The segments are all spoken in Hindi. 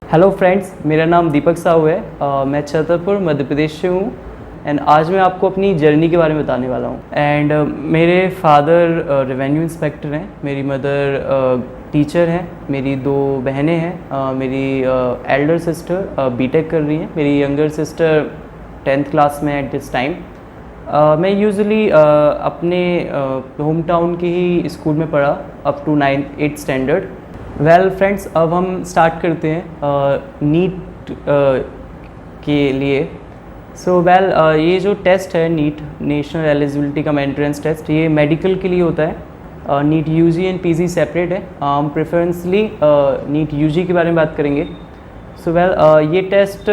हेलो फ्रेंड्स, मेरा नाम दीपक साहू है। मैं छतरपुर मध्य प्रदेश से हूँ एंड आज मैं आपको अपनी जर्नी के बारे में बताने वाला हूँ। एंड मेरे फादर रेवेन्यू इंस्पेक्टर हैं, मेरी मदर टीचर हैं, मेरी दो बहनें हैं। मेरी एल्डर सिस्टर बीटेक कर रही हैं, मेरी यंगर सिस्टर 10th क्लास में एट दिस टाइम। मैं यूजुअली अपने होम टाउन के ही स्कूल में पढ़ा up to 8th standard. Well friends, अब हम स्टार्ट करते हैं नीट के लिए। ये जो टेस्ट है NEET, national eligibility cum entrance test, ये मेडिकल के लिए होता है। NEET UG and PG separate है। हम प्रेफरेंसली नीट यूजी के बारे में बात करेंगे। ये टेस्ट,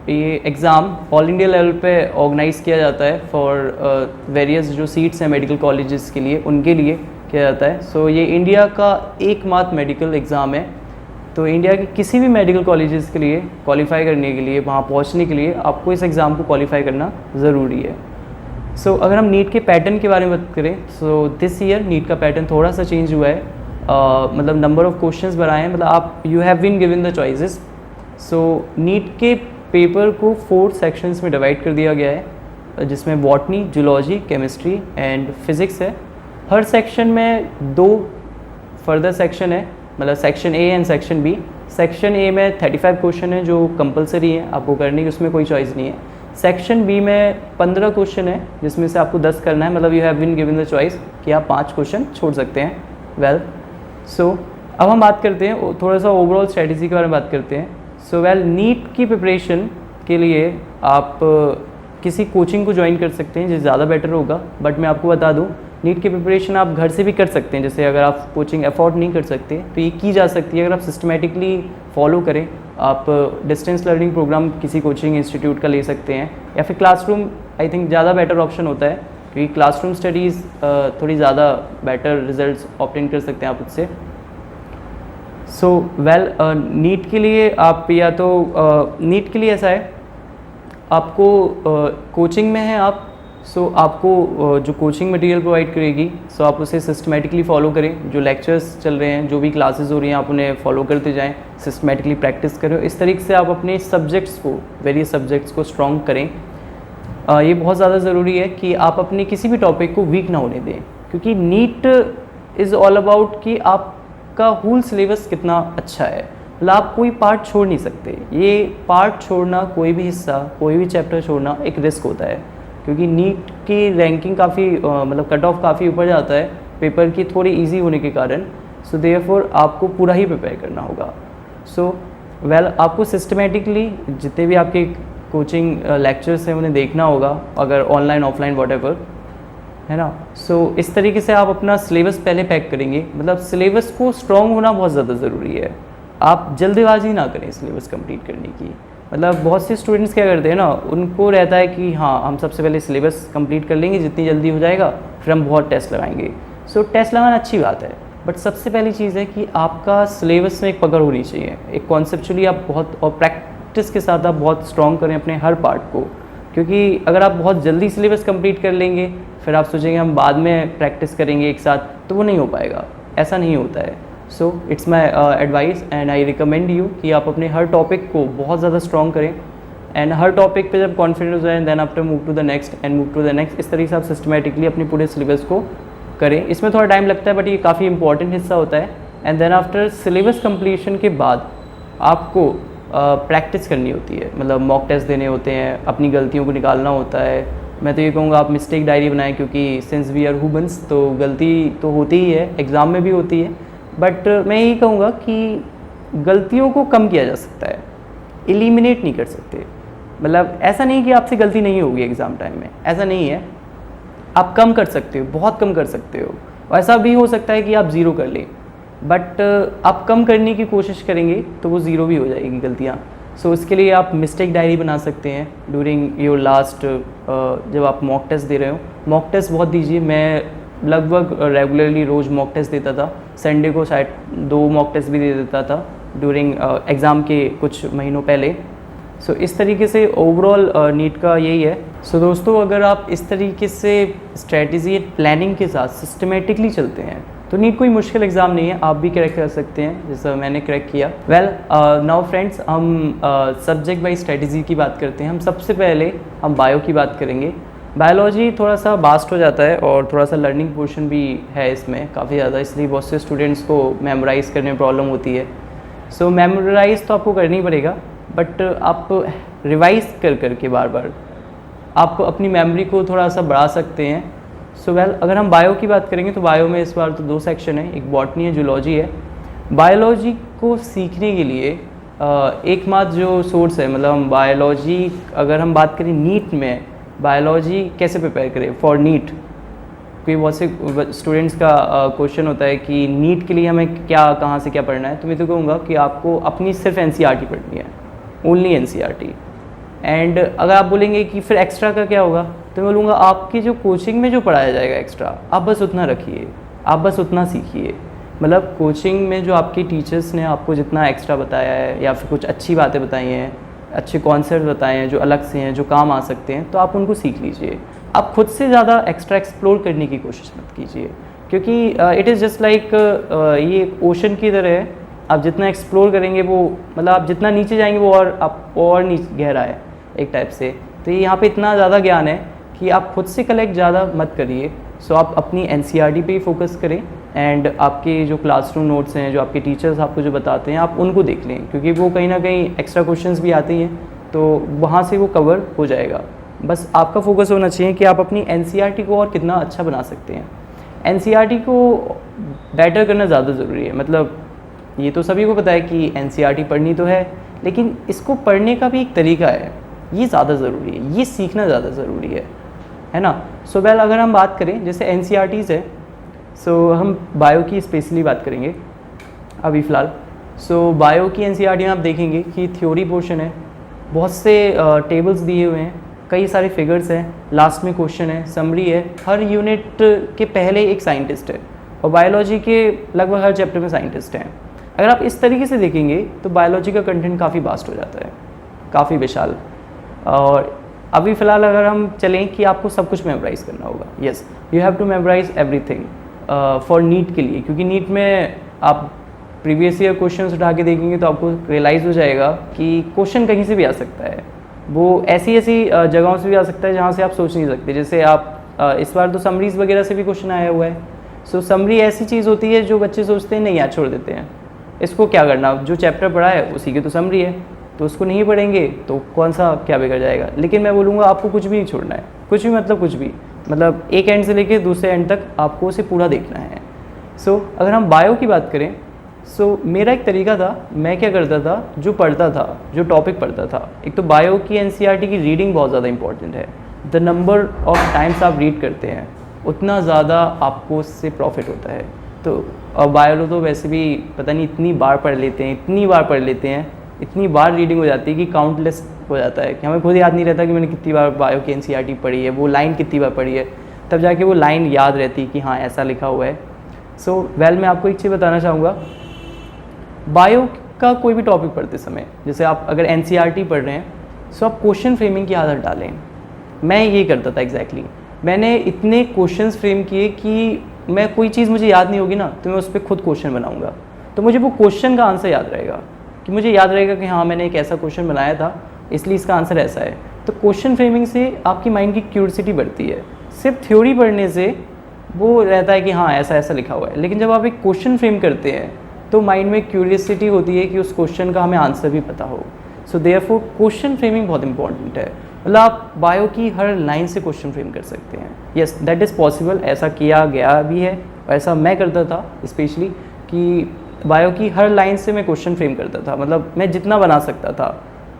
ये एग्ज़ाम ऑल इंडिया लेवल पे ऑर्गेनाइज़ किया जाता है फॉर वेरियस जो सीट्स हैं मेडिकल कॉलेजेस के लिए, उनके लिए किया जाता है। ये इंडिया का एकमात्र मेडिकल एग्ज़ाम है। तो इंडिया के किसी भी मेडिकल कॉलेजेस के लिए क्वालिफाई करने के लिए, वहाँ पहुँचने के लिए आपको इस एग्ज़ाम को क्वालिफाई करना ज़रूरी है। अगर हम नीट के पैटर्न के बारे में बात करें, दिस ईयर नीट का पैटर्न थोड़ा सा चेंज हुआ है। मतलब नंबर ऑफ़ क्वेश्चंस बढ़ाए हैं, मतलब आप you have been given the choices. NEET के पेपर को 4 सेक्शंस में डिवाइड कर दिया गया है, जिसमें botany, zoology, chemistry and physics है। हर सेक्शन में 2 फर्दर सेक्शन है, मतलब section A and section B. Section A में 35 क्वेश्चन है जो कंपलसरी है आपको करने की, उसमें कोई चॉइस नहीं है। सेक्शन बी में 15 क्वेश्चन है जिसमें से आपको 10 करना है, मतलब you have been given the choice कि आप 5 क्वेश्चन छोड़ सकते हैं। अब हम बात करते हैं थोड़ा सा ओवरऑल स्ट्रेटजी के बारे में बात करते हैं। नीट की प्रिपरेशन के लिए आप किसी कोचिंग को ज्वाइन कर सकते हैं, जो ज़्यादा बेटर होगा। बट मैं आपको बता दूं, नीट की प्रिपरेशन आप घर से भी कर सकते हैं। जैसे अगर आप कोचिंग अफोर्ड नहीं कर सकते तो ये की जा सकती है अगर आप सिस्टमेटिकली फॉलो करें। आप डिस्टेंस लर्निंग प्रोग्राम किसी कोचिंग इंस्टीट्यूट का ले सकते हैं, या फिर क्लासरूम आई थिंक ज़्यादा बेटर ऑप्शन होता है, क्योंकि क्लासरूम स्टडीज़ थोड़ी ज़्यादा बेटर रिजल्ट्स ऑब्टेन कर सकते हैं आप उससे। नीट के लिए आप या तो नीट के लिए ऐसा है, आपको कोचिंग में है आप, आपको जो कोचिंग मटेरियल प्रोवाइड करेगी, आप उसे सिस्टमेटिकली फॉलो करें। जो लेक्चर्स चल रहे हैं, जो भी क्लासेस हो रही हैं, आप उन्हें फॉलो करते जाएं, सिस्टमेटिकली प्रैक्टिस करें। इस तरीके से आप अपने सब्जेक्ट्स को, वेरियस सब्जेक्ट्स को स्ट्रॉन्ग करें। ये बहुत ज़्यादा ज़रूरी है कि आप अपने किसी भी टॉपिक को वीक ना होने दें, क्योंकि नीट इज़ ऑल अबाउट कि आपका होल सिलेबस कितना अच्छा है। मतलब आप कोई पार्ट छोड़ नहीं सकते। ये पार्ट छोड़ना, कोई भी हिस्सा, कोई भी चैप्टर छोड़ना एक रिस्क होता है, क्योंकि नीट की रैंकिंग काफ़ी मतलब कट ऑफ काफ़ी ऊपर जाता है पेपर की थोड़ी इजी होने के कारण। देयरफॉर आपको पूरा ही प्रिपेयर करना होगा। आपको सिस्टमेटिकली जितने भी आपके कोचिंग लेक्चर्स हैं उन्हें देखना होगा, अगर ऑनलाइन ऑफलाइन वॉटेवर है ना। इस तरीके से आप अपना सिलेबस पहले पैक करेंगे। मतलब सिलेबस को स्ट्रॉन्ग होना बहुत ज़्यादा ज़रूरी है। आप जल्दबाजी ना करें सिलेबस कंप्लीट करने की। मतलब बहुत से स्टूडेंट्स क्या करते हैं ना, उनको रहता है कि हाँ, हम सबसे पहले सिलेबस कंप्लीट कर लेंगे, जितनी जल्दी हो जाएगा फिर हम बहुत टेस्ट लगाएंगे। टेस्ट लगाना अच्छी बात है, बट सबसे पहली चीज़ है कि आपका सिलेबस में एक पकड़ होनी चाहिए, एक कॉन्सेप्चुअली आप बहुत, और प्रैक्टिस के साथ आप बहुत स्ट्रॉन्ग करें अपने हर पार्ट को। क्योंकि अगर आप बहुत जल्दी सिलेबस कंप्लीट कर लेंगे, फिर आप सोचेंगे हम बाद में प्रैक्टिस करेंगे एक साथ, तो वो नहीं हो पाएगा। ऐसा नहीं होता है। It's my advice and I recommend you कि आप अपने हर टॉपिक को बहुत ज़्यादा स्ट्रॉन्ग करें, एंड हर टॉपिक पे जब कॉन्फिडेंस हो जाए, then after move to the next and move to the next. इस तरीके से आप सिस्टमेटिकली अपने पूरे सिलेबस को करें। इसमें थोड़ा टाइम लगता है, बट ये काफ़ी इंपॉर्टेंट हिस्सा होता है। And then after syllabus completion के बाद आपको प्रैक्टिस करनी होती है, मतलब मॉक टेस्ट देने होते हैं, अपनी गलतियों को निकालना होता है। मैं तो ये कहूँगा आप मिस्टेक डायरी बनाएं, क्योंकि सिंस वी आर ह्यूमंस, तो गलती तो होती ही है, एग्ज़ाम में भी होती है। बट मैं यही कहूँगा कि गलतियों को कम किया जा सकता है, एलिमिनेट नहीं कर सकते। मतलब ऐसा नहीं कि आपसे गलती नहीं होगी एग्ज़ाम टाइम में, ऐसा नहीं है। आप कम कर सकते हो, बहुत कम कर सकते हो। ऐसा भी हो सकता है कि आप ज़ीरो कर लें, बट आप कम करने की कोशिश करेंगे तो वो ज़ीरो भी हो जाएगी गलतियाँ। इसके लिए आप मिस्टेक डायरी बना सकते हैं ड्यूरिंग योर लास्ट, जब आप मॉक टेस्ट दे रहे हो। मॉक टेस्ट बहुत दीजिए। मैं लगभग रेगुलरली रोज़ मॉक टेस्ट देता था। संडे को शायद 2 मॉक टेस्ट भी दे देता था ड्यूरिंग एग्ज़ाम के कुछ महीनों पहले। इस तरीके से ओवरऑल नीट का यही है। दोस्तों, अगर आप इस तरीके से स्ट्रेटजी प्लानिंग के साथ सिस्टमेटिकली चलते हैं तो नीट कोई मुश्किल एग्ज़ाम नहीं है, आप भी क्रैक कर सकते हैं जैसा मैंने क्रैक किया। वेल नाउ फ्रेंड्स, हम सब्जेक्ट बाई स्ट्रेटजी की बात करते हैं। हम सबसे पहले हम बायो की बात करेंगे। बायोलॉजी थोड़ा सा वास्ट हो जाता है और थोड़ा सा लर्निंग पोर्शन भी है इसमें काफ़ी ज़्यादा, इसलिए बहुत से स्टूडेंट्स को मेमोराइज़ करने में प्रॉब्लम होती है। सो मेमोराइज़ तो आपको करना ही पड़ेगा, बट आप रिवाइज़ कर के बार बार आप अपनी मेमोरी को थोड़ा सा बढ़ा सकते हैं। सो वेल, अगर हम बायो की बात करेंगे तो बायो में इस बार तो 2 सेक्शन है, एक बॉटनी है, जूलॉजी है। बायोलॉजी को सीखने के लिए एकमात्र जो सोर्स है, मतलब हम बायोलॉजी अगर हम बात करें नीट में, बायोलॉजी कैसे प्रिपेयर करें फॉर नीट, कोई बहुत से स्टूडेंट्स का क्वेश्चन होता है कि नीट के लिए हमें क्या कहाँ से क्या पढ़ना है। तो मैं तो कहूँगा कि आपको अपनी सिर्फ एनसीईआरटी पढ़नी है, ओनली एनसीईआरटी। एंड अगर आप बोलेंगे कि फिर एक्स्ट्रा का क्या होगा, तो मैं बोलूँगा आपकी जो कोचिंग में जो पढ़ाया जाएगा एक्स्ट्रा, आप बस उतना रखिए, आप बस उतना सीखिए। मतलब कोचिंग में जो आपके टीचर्स ने आपको जितना एक्स्ट्रा बताया है या फिर कुछ अच्छी बातें बताई हैं, अच्छे कॉन्सेप्ट बताए हैं जो अलग से हैं, जो काम आ सकते हैं, तो आप उनको सीख लीजिए। आप खुद से ज़्यादा एक्स्ट्रा एक्सप्लोर करने की कोशिश मत कीजिए, क्योंकि इट इज़ जस्ट लाइक ये ओशन की तरह है। आप जितना एक्सप्लोर करेंगे वो, मतलब आप जितना नीचे जाएंगे वो और नीचे गहरा है एक टाइप से। तो यहाँ पे इतना ज़्यादा ज्ञान है कि आप खुद से कलेक्ट ज़्यादा मत करिए। सो आप अपनी एनसीईआरटी पे ही फोकस करें एंड आपके जो क्लासरूम नोट्स हैं, जो आपके टीचर्स आपको जो बताते हैं, आप उनको देख लें, क्योंकि वो कहीं ना कहीं एक्स्ट्रा क्वेश्चंस भी आते हैं, तो वहाँ से वो कवर हो जाएगा। बस आपका फोकस होना चाहिए कि आप अपनी एनसीईआरटी को और कितना अच्छा बना सकते हैं। एनसीईआरटी को बेटर करना ज़्यादा ज़रूरी है। मतलब ये तो सभी को पता है कि एनसीईआरटी पढ़नी तो है, लेकिन इसको पढ़ने का भी एक तरीका है, ये ज़्यादा ज़रूरी है, ये सीखना ज़्यादा ज़रूरी है ना। सो वेल, अगर हम बात करें जैसे एनसीईआरटीज़ है, सो हम बायो की स्पेशली बात करेंगे अभी फ़िलहाल। सो बायो की एनसीईआरटी में आप देखेंगे कि थ्योरी पोर्शन है, बहुत से टेबल्स दिए हुए हैं, कई सारे फिगर्स हैं, लास्ट में क्वेश्चन है, समरी है। हर यूनिट के पहले एक साइंटिस्ट है और बायोलॉजी के लगभग हर चैप्टर में साइंटिस्ट हैं। अगर आप इस तरीके से देखेंगे तो बायोलॉजी का कंटेंट काफ़ी वास्ट हो जाता है, काफ़ी विशाल। और अभी फ़िलहाल अगर हम चलें कि आपको सब कुछ मेमोराइज़ करना होगा, yes, you have to memorise everything for NEET के लिए, क्योंकि नीट में आप प्रीवियस ईयर क्वेश्चंस उठा के देखेंगे तो आपको रियलाइज़ हो जाएगा कि क्वेश्चन कहीं से भी आ सकता है। वो ऐसी जगहों से भी आ सकता है जहाँ से आप सोच नहीं सकते। जैसे आप इस बार तो समरीज़ वगैरह से भी क्वेश्चन आया हुआ है। सो समरी ऐसी चीज़ होती है जो बच्चे सोचते हैं नहीं याद, छोड़ देते हैं, इसको क्या करना, जो चैप्टर पढ़ा है उसी की तो समरी है, तो उसको नहीं पढ़ेंगे तो कौन सा क्या बिगड़ जाएगा। लेकिन मैं बोलूँगा आपको कुछ भी नहीं छोड़ना है, कुछ भी मतलब कुछ भी, मतलब एक एंड से लेके दूसरे एंड तक आपको उसे पूरा देखना है। सो अगर हम बायो की बात करें, सो मेरा एक तरीका था, मैं क्या करता था, जो पढ़ता था, जो टॉपिक पढ़ता था, एक तो बायो की एनसीईआरटी की रीडिंग बहुत ज़्यादा इंपॉर्टेंट है। द नंबर ऑफ टाइम्स आप रीड करते हैं उतना ज़्यादा आपको उससे प्रॉफिट होता है। तो बायो तो वैसे भी पता नहीं इतनी बार पढ़ लेते हैं, इतनी बार पढ़ लेते हैं, इतनी बार रीडिंग हो जाती है कि काउंटलेस हो जाता है कि हमें खुद याद नहीं रहता कि मैंने कितनी बार बायो की एनसीईआरटी पढ़ी है, वो लाइन कितनी बार पढ़ी है, तब जाके वो लाइन याद रहती कि हाँ ऐसा लिखा हुआ है। सो वेल, मैं आपको एक चीज़ बताना चाहूँगा, बायो का कोई भी टॉपिक पढ़ते समय, जैसे आप अगर एनसीईआरटी पढ़ रहे हैं, सो आप क्वेश्चन फ्रेमिंग की आदत डालें। मैं ये करता था एग्जैक्टली, मैंने इतने क्वेश्चंस फ्रेम किए कि मैं कोई चीज़ मुझे याद नहीं होगी ना, तो मैं उस पर खुद क्वेश्चन बनाऊंगा, तो मुझे वो क्वेश्चन का आंसर याद रहेगा, कि मुझे याद रहेगा कि हाँ मैंने एक ऐसा क्वेश्चन बनाया था इसलिए इसका आंसर ऐसा है। तो क्वेश्चन फ्रेमिंग से आपकी माइंड की क्यूरियोसिटी बढ़ती है। सिर्फ थ्योरी पढ़ने से वो रहता है कि हाँ ऐसा ऐसा लिखा हुआ है, लेकिन जब आप एक क्वेश्चन फ्रेम करते हैं तो माइंड में क्यूरियोसिटी होती है कि उस क्वेश्चन का हमें आंसर भी पता हो। सो देयरफॉर क्वेश्चन फ्रेमिंग बहुत इंपॉर्टेंट है। मतलब आप बायो की हर लाइन से क्वेश्चन फ्रेम कर सकते हैं। येस, दैट इज़ पॉसिबल, ऐसा किया गया भी है और ऐसा मैं करता था स्पेशली, कि बायो की हर लाइन से मैं क्वेश्चन फ्रेम करता था। मतलब मैं जितना बना सकता था,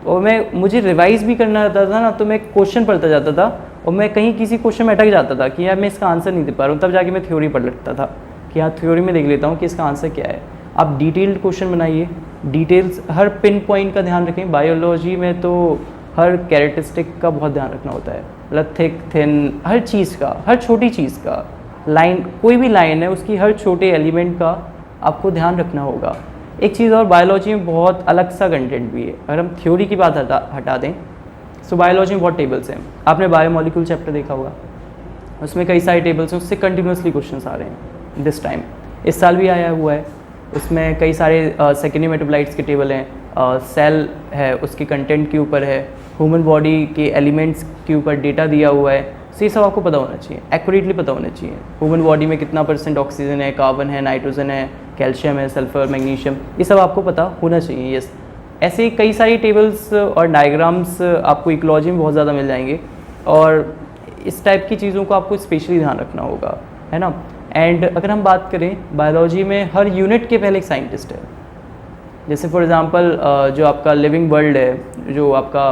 और मुझे रिवाइज़ भी करना रहता था ना, तो मैं क्वेश्चन पढ़ता जाता था और मैं कहीं किसी क्वेश्चन में अटक जाता था कि यार मैं इसका आंसर नहीं दे पा रहा हूँ, तब जाके मैं थ्योरी पढ़ लेता था कि हाँ थ्योरी में देख लेता हूँ कि इसका आंसर क्या है। आप डिटेल्ड क्वेश्चन बनाइए, डिटेल्स, हर पिन पॉइंट का ध्यान रखें। बायोलॉजी में तो हर कैरेक्टरिस्टिक का बहुत ध्यान रखना होता है, मतलब थिक थिन, हर चीज़ का, हर छोटी चीज़ का, लाइन, कोई भी लाइन है उसकी हर छोटे एलिमेंट का आपको ध्यान रखना होगा। एक चीज़ और, बायोलॉजी में बहुत अलग सा कंटेंट भी है। अगर हम थ्योरी की बात हटा दें, सो बायोलॉजी में बहुत टेबल्स हैं। आपने बायोमोलिक्यूल चैप्टर देखा होगा, उसमें कई सारे टेबल्स हैं, उससे कंटिन्यूसली क्वेश्चंस आ रहे हैं दिस टाइम। इस साल भी आया हुआ है। उसमें कई सारे सेकेंडरी मेटाबोलाइट्स के टेबल हैं, सेल है उसके कंटेंट के ऊपर है, ह्यूमन बॉडी के एलिमेंट्स के ऊपर डेटा दिया हुआ है। तो ये सब आपको पता होना चाहिए, एक्यूरेटली पता होना चाहिए। ह्यूमन बॉडी में कितना % ऑक्सीजन है, कार्बन है, नाइट्रोजन है, कैल्शियम है, सल्फर, मैग्नीशियम, ये सब आपको पता होना चाहिए। यस, ऐसे ही कई सारी टेबल्स और डायग्राम्स आपको इकोलॉजी में बहुत ज़्यादा मिल जाएंगे, और इस टाइप की चीज़ों को आपको स्पेशली ध्यान रखना होगा, है ना। एंड अगर हम बात करें बायोलॉजी में, हर यूनिट के पहले एक साइंटिस्ट है। जैसे फॉर एग्जांपल जो आपका लिविंग वर्ल्ड है, जो आपका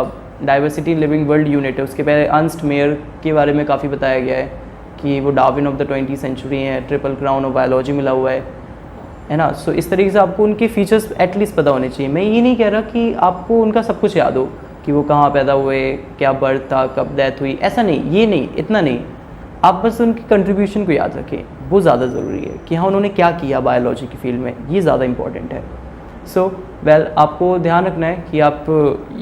डाइवर्सिटी लिविंग वर्ल्ड यूनिट है, उसके पहले अर्नस्ट मेयर के बारे में काफ़ी बताया गया है कि वो डार्विन ऑफ द 20वीं सेंचुरी हैं, ट्रिपल क्राउन ऑफ बायोलॉजी मिला हुआ है ना। सो इस तरीके से आपको उनके फीचर्स एटलीस्ट पता होने चाहिए। मैं ये नहीं कह रहा कि आपको उनका सब कुछ याद हो, कि वो कहाँ पैदा हुए, क्या बर्थ था, कब डेथ हुई, ऐसा नहीं, ये नहीं, इतना नहीं। आप बस उनकी कंट्रीब्यूशन को याद रखें, वो ज़्यादा ज़रूरी है कि हाँ उन्होंने क्या किया बायोलॉजी की फील्ड में, ये ज़्यादा इंपॉर्टेंट है। सो आपको ध्यान रखना है कि आप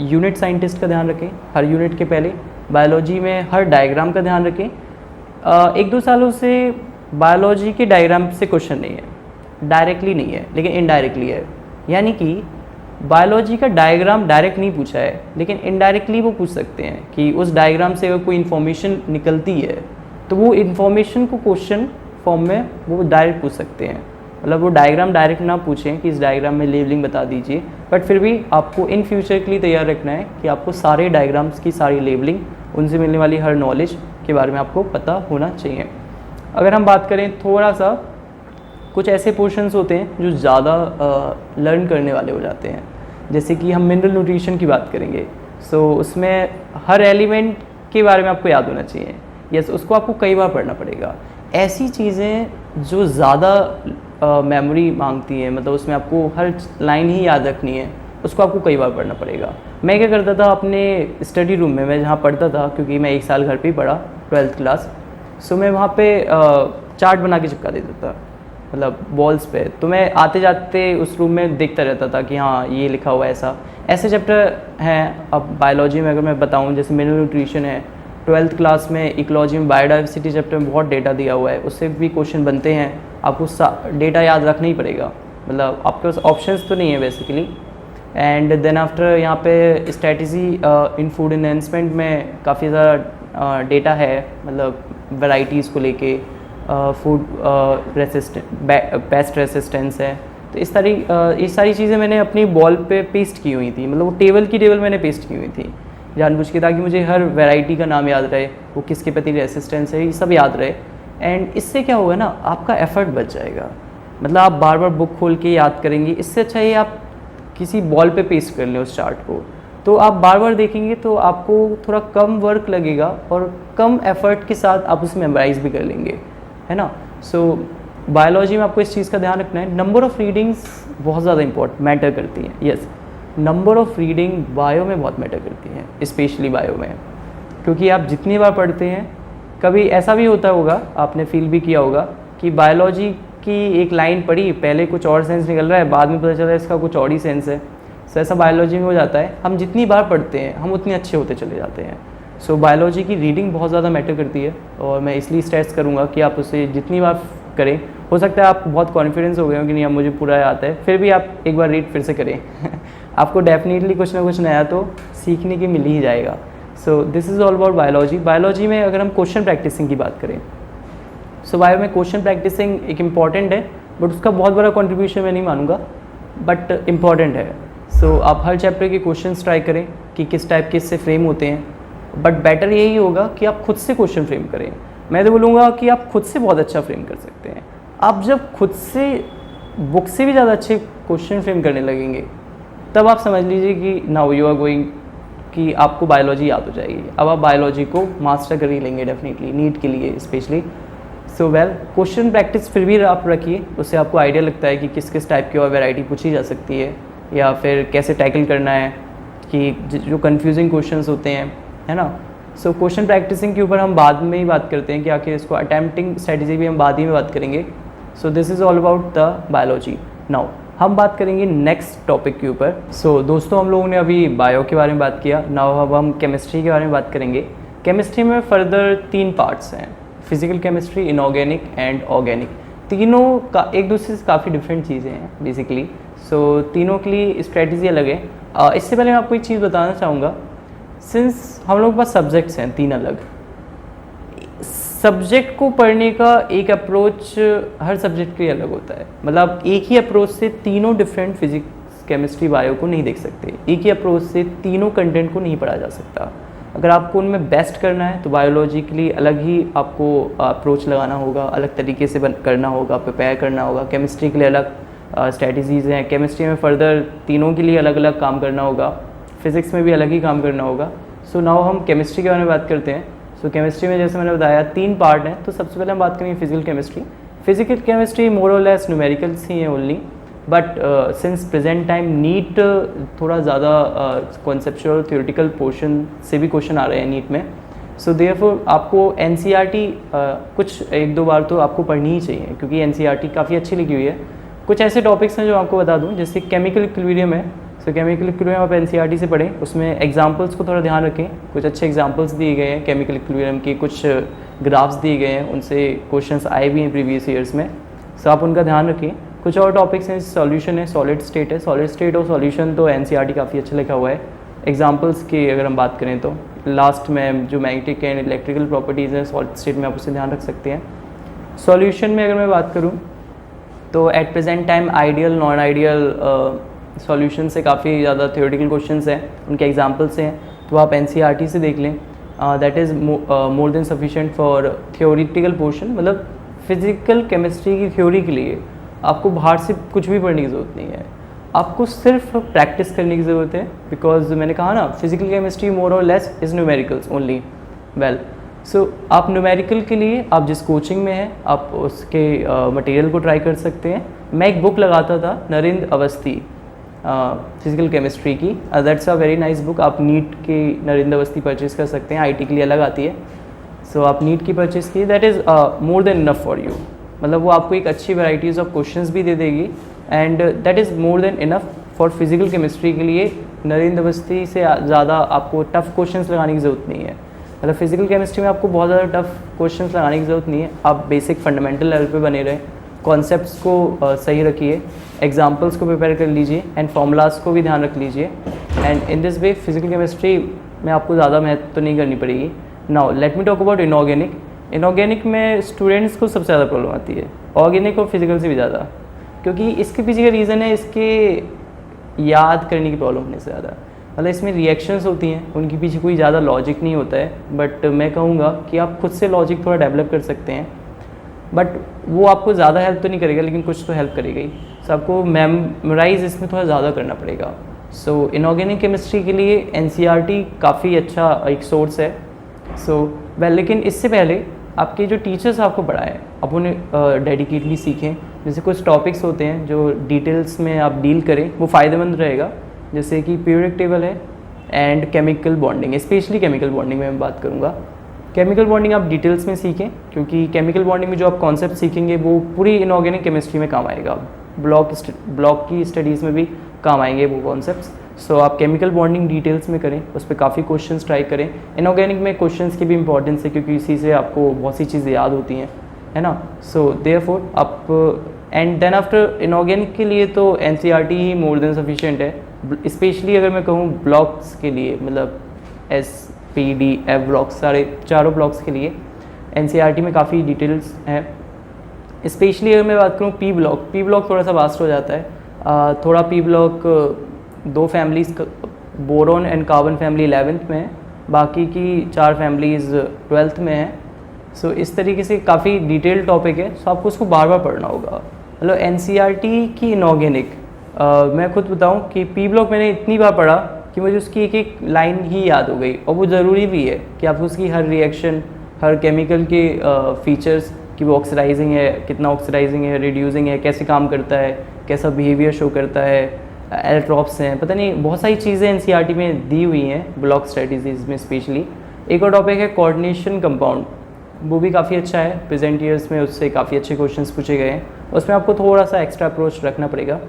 यूनिट साइंटिस्ट का ध्यान रखें हर यूनिट के पहले। बायोलॉजी में हर डायग्राम का ध्यान रखें। 1-2 सालों से बायोलॉजी के डायग्राम से क्वेश्चन नहीं है, डायरेक्टली नहीं है लेकिन इनडायरेक्टली है। यानी कि बायोलॉजी का डायग्राम डायरेक्ट नहीं पूछा है, लेकिन इनडायरेक्टली वो पूछ सकते हैं कि उस डायग्राम से अगर कोई इन्फॉर्मेशन निकलती है तो वो इन्फॉर्मेशन को क्वेश्चन फॉर्म में वो डायरेक्ट पूछ सकते हैं। मतलब वो डायग्राम डायरेक्ट ना पूछें कि इस डायग्राम में लेबलिंग बता दीजिए, बट फिर भी आपको इन फ्यूचर के लिए तैयार रखना है कि आपको सारे डायग्राम्स की सारी लेबलिंग, उनसे मिलने वाली हर नॉलेज के बारे में आपको पता होना चाहिए। अगर हम बात करें थोड़ा सा, कुछ ऐसे पोर्शंस होते हैं जो ज़्यादा लर्न करने वाले हो जाते हैं। जैसे कि हम मिनरल न्यूट्रिशन की बात करेंगे, सो उसमें हर एलिमेंट के बारे में आपको याद होना चाहिए। यस, उसको आपको कई बार पढ़ना पड़ेगा। ऐसी चीज़ें जो ज़्यादा मेमोरी मांगती हैं, मतलब उसमें आपको हर लाइन ही याद रखनी है, उसको आपको कई बार पढ़ना पड़ेगा। मैं क्या करता था अपने स्टडी रूम में, मैं जहाँ पढ़ता था, क्योंकि मैं 1 साल घर पे ही पढ़ा 12th क्लास, सो मैं वहाँ पे चार्ट बना के चिपका देता था, मतलब वॉल्स पे। तो मैं आते जाते उस रूम में देखता रहता था कि हाँ ये लिखा हुआ है, ऐसे चैप्टर हैं। अब बायोलॉजी में अगर मैं बताऊँ, जैसे मिनरल न्यूट्रिशन है, 12th क्लास में इकोलॉजी में बायोडाइवर्सिटी चैप्टर में बहुत डेटा दिया हुआ है, उससे भी क्वेश्चन बनते हैं। आपको डेटा याद रखना ही पड़ेगा, मतलब आपके पास ऑप्शंस तो नहीं है बेसिकली। एंड देन आफ्टर यहाँ पे स्ट्रेटजी इन फूड एनहेंसमेंट में काफ़ी ज़्यादा डेटा है, मतलब वैराइटीज़ को लेके, फूड पेस्ट रेसिस्टेंस है। तो ये सारी चीज़ें मैंने अपनी बॉल पे पेस्ट की हुई थी, मतलब वो टेबल मैंने पेस्ट की हुई थी जानबूझ के, ताकि मुझे हर वैरायटी का नाम याद रहे, वो किसके प्रति रेसिस्टेंस है, ये सब याद रहे। एंड इससे क्या होगा ना, आपका एफर्ट बच जाएगा। मतलब आप बार बार बुक खोल के याद करेंगे, इससे अच्छा है आप किसी बॉल पे पेस्ट कर लें उस चार्ट को, तो आप बार बार देखेंगे तो आपको थोड़ा कम वर्क लगेगा और कम एफर्ट के साथ आप उसे मेमोराइज भी कर लेंगे, है ना। सो बायोलॉजी में आपको इस चीज़ का ध्यान रखना है। नंबर ऑफ़ रीडिंग्स बहुत ज़्यादा मैटर करती हैं। Yes, number of reading bio में बहुत मैटर करती है, स्पेशली बायो में, क्योंकि आप जितनी बार पढ़ते हैं, कभी ऐसा भी होता होगा, आपने फील भी किया होगा कि बायोलॉजी की एक लाइन पढ़ी, पहले कुछ और सेंस निकल रहा है, बाद में पता चला इसका कुछ और ही सेंस है। सो ऐसा बायोलॉजी में हो जाता है। हम जितनी बार पढ़ते हैं हम उतने अच्छे होते चले जाते हैं। सो बायोलॉजी की रीडिंग बहुत ज़्यादा मैटर करती है, और मैं इसलिए स्ट्रेस करूँगा कि आप उसे जितनी बार करें। हो सकता है आप बहुत कॉन्फिडेंस हो गए हो कि नहीं अब मुझे पूरा आता है, फिर भी आप एक बार रीड फिर से करें आपको डेफिनेटली कुछ ना कुछ नया तो सीखने के मिल ही जाएगा। सो this is all about biology. Biology में अगर हम क्वेश्चन प्रैक्टिसिंग की बात करें, सो बायो में क्वेश्चन प्रैक्टिसिंग एक इम्पॉर्टेंट है, बट उसका बहुत बड़ा कंट्रीब्यूशन मैं नहीं मानूंगा, बट इम्पॉर्टेंट है। सो आप हर चैप्टर के क्वेश्चंस ट्राई करें कि किस टाइप के इससे फ्रेम होते हैं, बट बेटर यही होगा कि आप खुद से क्वेश्चन फ्रेम करें। मैं तो बोलूँगा कि आप खुद से बहुत अच्छा फ्रेम कर सकते हैं। आप जब खुद से बुक से भी ज़्यादा अच्छे क्वेश्चन फ्रेम करने लगेंगे, तब आप समझ लीजिए कि नाउ यू आर गोइंग, कि आपको बायोलॉजी याद हो जाएगी। अब आप बायोलॉजी को मास्टर कर ही लेंगे डेफिनेटली, नीट के लिए स्पेशली। सो क्वेश्चन प्रैक्टिस फिर भी आप रखिए, उससे आपको आइडिया लगता है कि किस किस टाइप की और वैरायटी पूछी जा सकती है, या फिर कैसे टैकल करना है कि जो कन्फ्यूजिंग क्वेश्चंस होते हैं, है ना। सो क्वेश्चन प्रैक्टिसिंग के ऊपर हम बाद में ही बात करते हैं कि आखिर इसको अटैम्प्टिंग स्ट्रेटजी भी हम बाद ही में बात करेंगे। सो this is all about the biology. Now हम बात करेंगे नेक्स्ट टॉपिक के ऊपर। सो दोस्तों, हम लोगों ने अभी बायो के बारे में बात किया, नाउ अब हम केमिस्ट्री के बारे में बात करेंगे। केमिस्ट्री में फर्दर 3 पार्ट्स हैं, physical chemistry, inorganic and organic. तीनों का एक दूसरे से काफ़ी डिफरेंट चीज़ें हैं बेसिकली। सो तीनों के लिए स्ट्रेटजी अलग है। इससे पहले मैं आपको एक चीज़ बताना चाहूँगा, सिंस हम लोग के पास सब्जेक्ट्स हैं 3 अलग, सब्जेक्ट को पढ़ने का एक अप्रोच हर सब्जेक्ट के लिए अलग होता है। मतलब एक ही अप्रोच से तीनों डिफरेंट फिजिक्स, केमिस्ट्री, बायो को नहीं देख सकते। एक ही अप्रोच से तीनों कंटेंट को नहीं पढ़ा जा सकता। अगर आपको उनमें बेस्ट करना है तो बायोलॉजी के लिए अलग ही आपको अप्रोच लगाना होगा, अलग तरीके से करना होगा, प्रिपेयर करना होगा। केमिस्ट्री के लिए अलग स्ट्रैटेजीज़ हैं, केमिस्ट्री में फर्दर तीनों के लिए अलग अलग काम करना होगा, फिज़िक्स में भी अलग ही काम करना होगा। सो नाउ हम केमिस्ट्री के बारे में बात करते हैं। सो केमिस्ट्री में जैसे मैंने बताया 3 पार्ट हैं। तो सबसे पहले हम बात करेंगे physical chemistry. Physical chemistry more और लेस न्यूमेरिकल्स ही हैं only, but since present time NEET थोड़ा ज़्यादा कॉन्सेप्चुअल थ्योरेटिकल पोर्शन से भी क्वेश्चन आ रहे हैं नीट में। सो देयरफॉर आपको एनसीईआरटी कुछ 1-2 बार तो आपको पढ़नी ही चाहिए, क्योंकि एनसीईआरटी काफ़ी अच्छी लिखी हुई है। कुछ ऐसे टॉपिक्स हैं जो आपको बता दूं, जैसे केमिकल इक्विलिब्रियम है। सो केमिकल इक्विलिब्रियम आप एनसीईआरटी से पढ़ें, उसमें एग्जांपल्स को थोड़ा ध्यान रखें। कुछ अच्छे एग्जांपल्स दिए गए हैं केमिकल इक्विलिब्रियम के, कुछ ग्राफ्स दिए गए हैं, उनसे क्वेश्चंस आए भी हैं प्रीवियस ईयर्स में। सो आप उनका ध्यान रखें। कुछ और टॉपिक्स हैं, सॉल्यूशन है, सॉलिड स्टेट है। सॉलिड स्टेट और सॉल्यूशन तो एनसीईआरटी काफ़ी अच्छा लिखा हुआ है। एग्जांपल्स की अगर हम बात करें तो लास्ट में जो मैग्नेटिक एंड इलेक्ट्रिकल प्रॉपर्टीज़ हैं सॉलिड स्टेट में, आप उससे ध्यान रख सकते हैं। सॉल्यूशन में अगर मैं बात करूँ तो at present time ideal, non ideal solution से काफ़ी ज़्यादा थ्योरेटिकल क्वेश्चंस हैं, उनके एग्जांपल्स हैं, तो आप एनसीईआरटी से देख लें। That is more than sufficient for theoretical portion. मतलब फिजिकल केमिस्ट्री की थ्योरी के लिए आपको बाहर से कुछ भी पढ़ने की ज़रूरत नहीं है, आपको सिर्फ प्रैक्टिस करने की ज़रूरत है। बिकॉज मैंने कहा ना, फिजिकल केमिस्ट्री मोर और less is numericals only. Well, so आप न्यूमेरिकल के लिए आप जिस कोचिंग में हैं आप उसके मटेरियल को ट्राई कर सकते हैं। मैं एक बुक लगाता था नरेंद्र अवस्थी फिजिकल केमिस्ट्री की, that's a very nice book. आप नीट की नरेंद्र अवस्थी परचेज़ कर सकते हैं, आईटी के लिए अलग आती है। सो आप नीट की परचेज़ की, that is more than enough for you. मतलब वो आपको एक अच्छी वैराइटीज़ ऑफ क्वेश्चंस भी दे देगी, and that is more than enough for physical chemistry के लिए। नरेंद्र अवस्थी से ज़्यादा आपको टफ क्वेश्चंस लगाने की ज़रूरत नहीं है। मतलब फिजिकल केमिस्ट्री में आपको बहुत ज़्यादा टफ क्वेश्चंस लगाने की ज़रूरत नहीं है। आप बेसिक फंडामेंटल लेवल पे बने रहें, कॉन्सेप्ट्स को सही रखिए, एग्जांपल्स को प्रिपेयर कर लीजिए, एंड फार्मूलाज को भी ध्यान रख लीजिए। And in this way physical chemistry में आपको ज़्यादा मेहनत तो नहीं करनी पड़ेगी। Now let me talk about inorganic. Inorganic में स्टूडेंट्स को सबसे ज़्यादा प्रॉब्लम आती है, ऑर्गेनिक और फिजिकल से भी ज़्यादा, क्योंकि इसके पीछे का रीज़न है इसके याद करने की प्रॉब्लम होने से ज़्यादा। मतलब इसमें रिएक्शंस होती हैं, उनके पीछे कोई ज़्यादा लॉजिक नहीं होता है। बट मैं कहूँगा कि आप खुद से लॉजिक थोड़ा डेवलप कर सकते हैं, बट वो आपको ज़्यादा हेल्प तो नहीं करेगा, लेकिन कुछ तो हेल्प करेगा ही। सो आपको मेमोराइज इसमें थोड़ा ज़्यादा करना पड़ेगा। सो इनऑर्गेनिक केमिस्ट्री के लिए एनसीईआरटी काफ़ी अच्छा एक सोर्स है। सो वेल, लेकिन इससे पहले आपके जो टीचर्स आपको पढ़ाएं आप उन्हें डेडिकेटली सीखें। जैसे कुछ टॉपिक्स होते हैं जो डिटेल्स में आप डील करें, वो फ़ायदेमंद रहेगा। जैसे कि पीरियोडिक टेबल है and chemical bonding, specially chemical bonding में मैं बात करूँगा। केमिकल बॉन्डिंग आप डिटेल्स में सीखें, क्योंकि केमिकल बॉन्डिंग में जो आप कॉन्सेप्ट सीखेंगे वो पूरी इनऑर्गेनिक केमिस्ट्री में काम आएगा। ब्लॉक की स्टडीज़ में भी काम आएंगे वो कॉन्सेप्ट्स। सो आप केमिकल बॉन्डिंग डिटेल्स में करें, उस पर काफ़ी क्वेश्चंस ट्राई करें। इनऑर्गेनिक में क्वेश्चंस की भी इंपॉर्टेंस है, क्योंकि इसी से आपको बहुत सी चीज़ें याद होती हैं, है ना। सो देयरफॉर आप एंड देन आफ्टर इनऑर्गेनिक के लिए तो एनसीईआरटी ही मोर देन सफिशिएंट है। स्पेशली अगर मैं कहूँ ब्लॉक्स के लिए, मतलब SPDF ब्लॉक्स, चारों ब्लॉक्स के लिए एनसीईआरटी में काफ़ी डिटेल्स हैं। स्पेशली अगर मैं बात करूँ पी ब्लॉक थोड़ा सा वास्ट हो जाता है। थोड़ा P block 2 families boron and carbon family 11th में है, बाकी की 4 फैमिलीज़ 12th में है। सो इस तरीके से काफ़ी डिटेल टॉपिक है। सो आपको उसको बार बार पढ़ना होगा। मतलब एनसीईआरटी की इनऑर्गेनिक मैं खुद बताऊं कि पी ब्लॉक मैंने इतनी बार पढ़ा कि मुझे उसकी एक एक लाइन ही याद हो गई, और वो ज़रूरी भी है कि आपको उसकी हर रिएक्शन, हर केमिकल के फीचर्स कि वो ऑक्सीडाइजिंग है, कितना ऑक्सीडाइजिंग है, रिड्यूसिंग है, कैसे काम करता है, कैसा बिहेवियर शो करता है, एलेक्ट्रॉप्स हैं, पता नहीं बहुत सारी चीज़ें एनसीईआरटी में दी हुई हैं ब्लॉक स्ट्रेटजीज़ में। स्पेशली एक और टॉपिक है कोऑर्डिनेशन कंपाउंड, वो भी काफ़ी अच्छा है। प्रेजेंट ईयर्स में उससे काफ़ी अच्छे क्वेश्चंस पूछे गए हैं, उसमें आपको थोड़ा सा एक्स्ट्रा अप्रोच रखना पड़ेगा।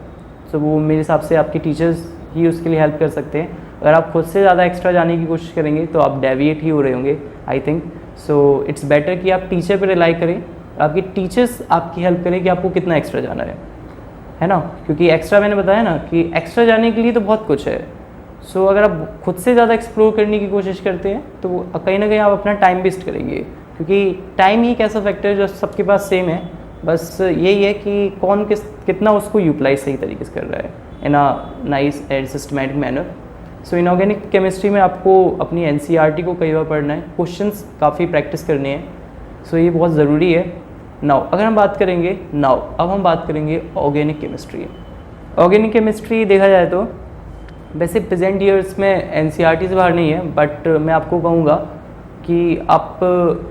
सो वो मेरे हिसाब से आपके टीचर्स ही उसके लिए हेल्प कर सकते हैं। अगर आप खुद से ज़्यादा एक्स्ट्रा जाने की कोशिश करेंगे तो आप डेविएट ही हो रहे होंगे, I think. So it's better कि आप टीचर पर रिलाई करें आपके टीचर्स आपकी हेल्प करें कि आपको कितना एक्स्ट्रा जाना है ना, क्योंकि एक्स्ट्रा मैंने बताया ना कि एक्स्ट्रा जाने के लिए तो बहुत कुछ है। सो अगर आप खुद से ज़्यादा एक्सप्लोर करने की कोशिश करते हैं तो कहीं ना कहीं आप अपना टाइम वेस्ट करेंगे, क्योंकि टाइम ही एक ऐसा फैक्टर है जो सबके पास सेम है, बस यही है कि कौन कितना उसको यूटिलाइज सही तरीके से कर रहा है in a nice and systematic manner. So inorganic chemistry में आपको अपनी एनसीईआरटी को कई बार पढ़ना है, क्वेश्चंस काफ़ी प्रैक्टिस करने हैं, सो ये बहुत ज़रूरी है। नाउ अगर हम बात करेंगे अब हम बात करेंगे ऑर्गेनिक केमिस्ट्री। ऑर्गेनिक केमिस्ट्री देखा जाए तो वैसे प्रेजेंट ईयर्स में एनसीईआरटी से बाहर नहीं है, बट मैं आपको कहूँगा कि आप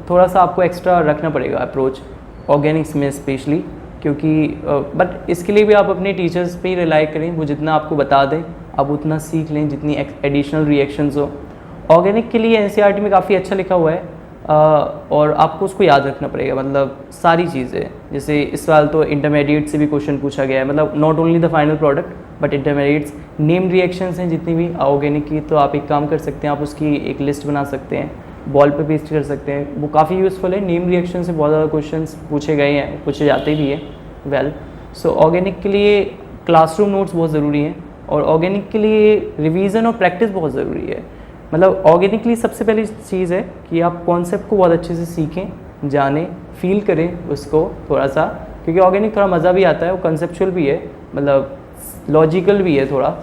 थोड़ा सा आपको एक्स्ट्रा रखना पड़ेगा अप्रोच ऑर्गेनिक्स में स्पेशली, क्योंकि बट इसके लिए भी आप अपने टीचर्स पे ही रिलाई करें, वो जितना आपको बता दें आप उतना सीख लें, जितनी एडिशनल रिएक्शंस हो। ऑर्गेनिक के लिए एनसीईआरटी में काफ़ी अच्छा लिखा हुआ है और आपको उसको याद रखना पड़ेगा, मतलब सारी चीज़ें। जैसे इस साल तो इंटरमीडिएट से भी क्वेश्चन पूछा गया है, मतलब not only the final product but intermediates name reactions हैं जितनी भी ऑर्गेनिक की, तो आप एक काम कर सकते हैं, आप उसकी एक लिस्ट बना सकते हैं, बॉल पे पेस्ट कर सकते हैं, वो काफ़ी यूज़फुल है। नेम रिएक्शन से बहुत ज़्यादा क्वेश्चंस पूछे गए हैं, पूछे जाते भी हैं। सो ऑर्गेनिक के लिए क्लासरूम नोट्स बहुत ज़रूरी हैं और ऑर्गेनिक के लिए रिवीजन और प्रैक्टिस बहुत ज़रूरी है। मतलब ऑर्गेनिक के लिए सबसे पहली चीज़ है कि आप कॉन्सेप्ट को बहुत अच्छे से सीखें, जानें, फील करें उसको थोड़ा सा, क्योंकि ऑर्गेनिक थोड़ा मज़ा भी आता है, वो कंसेप्चुअल भी है, मतलब लॉजिकल भी है थोड़ा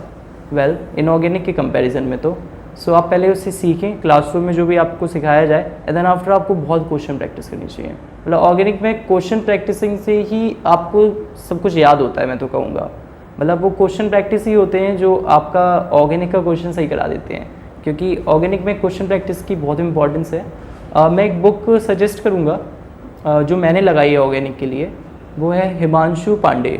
इनऑर्गेनिक के कंपैरिजन में। तो सो आप पहले उससे सीखें, क्लासरूम में जो भी आपको सिखाया जाए, एंड देन आफ्टर आपको बहुत क्वेश्चन प्रैक्टिस करनी चाहिए। मतलब ऑर्गेनिक में क्वेश्चन प्रैक्टिसिंग से ही आपको सब कुछ याद होता है, मैं तो कहूँगा। मतलब वो क्वेश्चन प्रैक्टिस ही होते हैं जो आपका ऑर्गेनिक का क्वेश्चन सही करा देते हैं, क्योंकि ऑर्गेनिक में क्वेश्चन प्रैक्टिस की बहुत इंपॉर्टेंस है। मैं एक बुक सजेस्ट करूँगा जो मैंने लगाई है ऑर्गेनिक के लिए, वो है Himanshu Pande,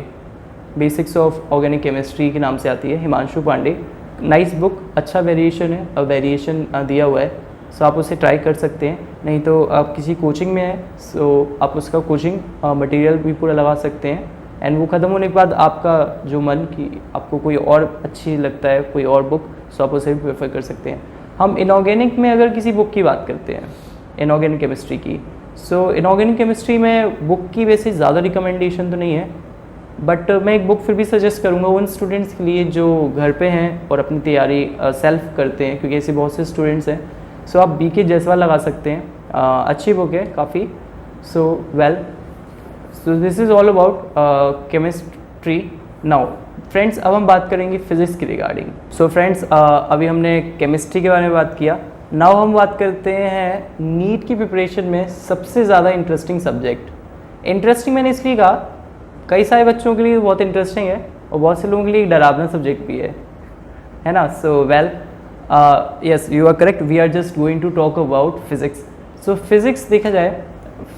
basics of organic chemistry के नाम से आती है, हिमांशु पांडे। नाइस बुक, अच्छा वेरिएशन है, वेरिएशन दिया हुआ है, सो आप उसे ट्राई कर सकते हैं। नहीं तो आप किसी कोचिंग में हैं, सो आप उसका कोचिंग मटेरियल भी पूरा लगा सकते हैं, एंड वो ख़त्म होने के बाद आपका जो मन की आपको कोई और अच्छी लगता है, कोई और बुक, सो आप उसे भी प्रेफर कर सकते हैं। हम इनऑर्गेनिक में अगर किसी बुक की बात करते हैं, इनऑर्गेनिक केमिस्ट्री की, सो इनऑर्गेनिक केमिस्ट्री में बुक की वैसे ज़्यादा रिकमेंडेशन तो नहीं है, बट मैं एक बुक फिर भी सजेस्ट करूँगा उन स्टूडेंट्स के लिए जो घर पे हैं और अपनी तैयारी सेल्फ करते हैं, क्योंकि ऐसे बहुत से स्टूडेंट्स हैं। सो आप BK जयसवाल लगा सकते हैं, अच्छी बुक है काफ़ी। सो this is all about chemistry. Now friends, अब हम बात करेंगे फिज़िक्स की रिगार्डिंग। सो फ्रेंड्स, अभी हमने केमिस्ट्री के बारे में बात किया, नाउ हम बात करते हैं नीट की प्रिपरेशन में सबसे ज़्यादा इंटरेस्टिंग सब्जेक्ट। इंटरेस्टिंग मैंने इसलिए कहा, कई सारे बच्चों के लिए बहुत इंटरेस्टिंग है और बहुत से लोगों के लिए एक डरावना सब्जेक्ट भी है ना। So yes, you are correct, we are just going to talk about physics. So physics देखा जाए,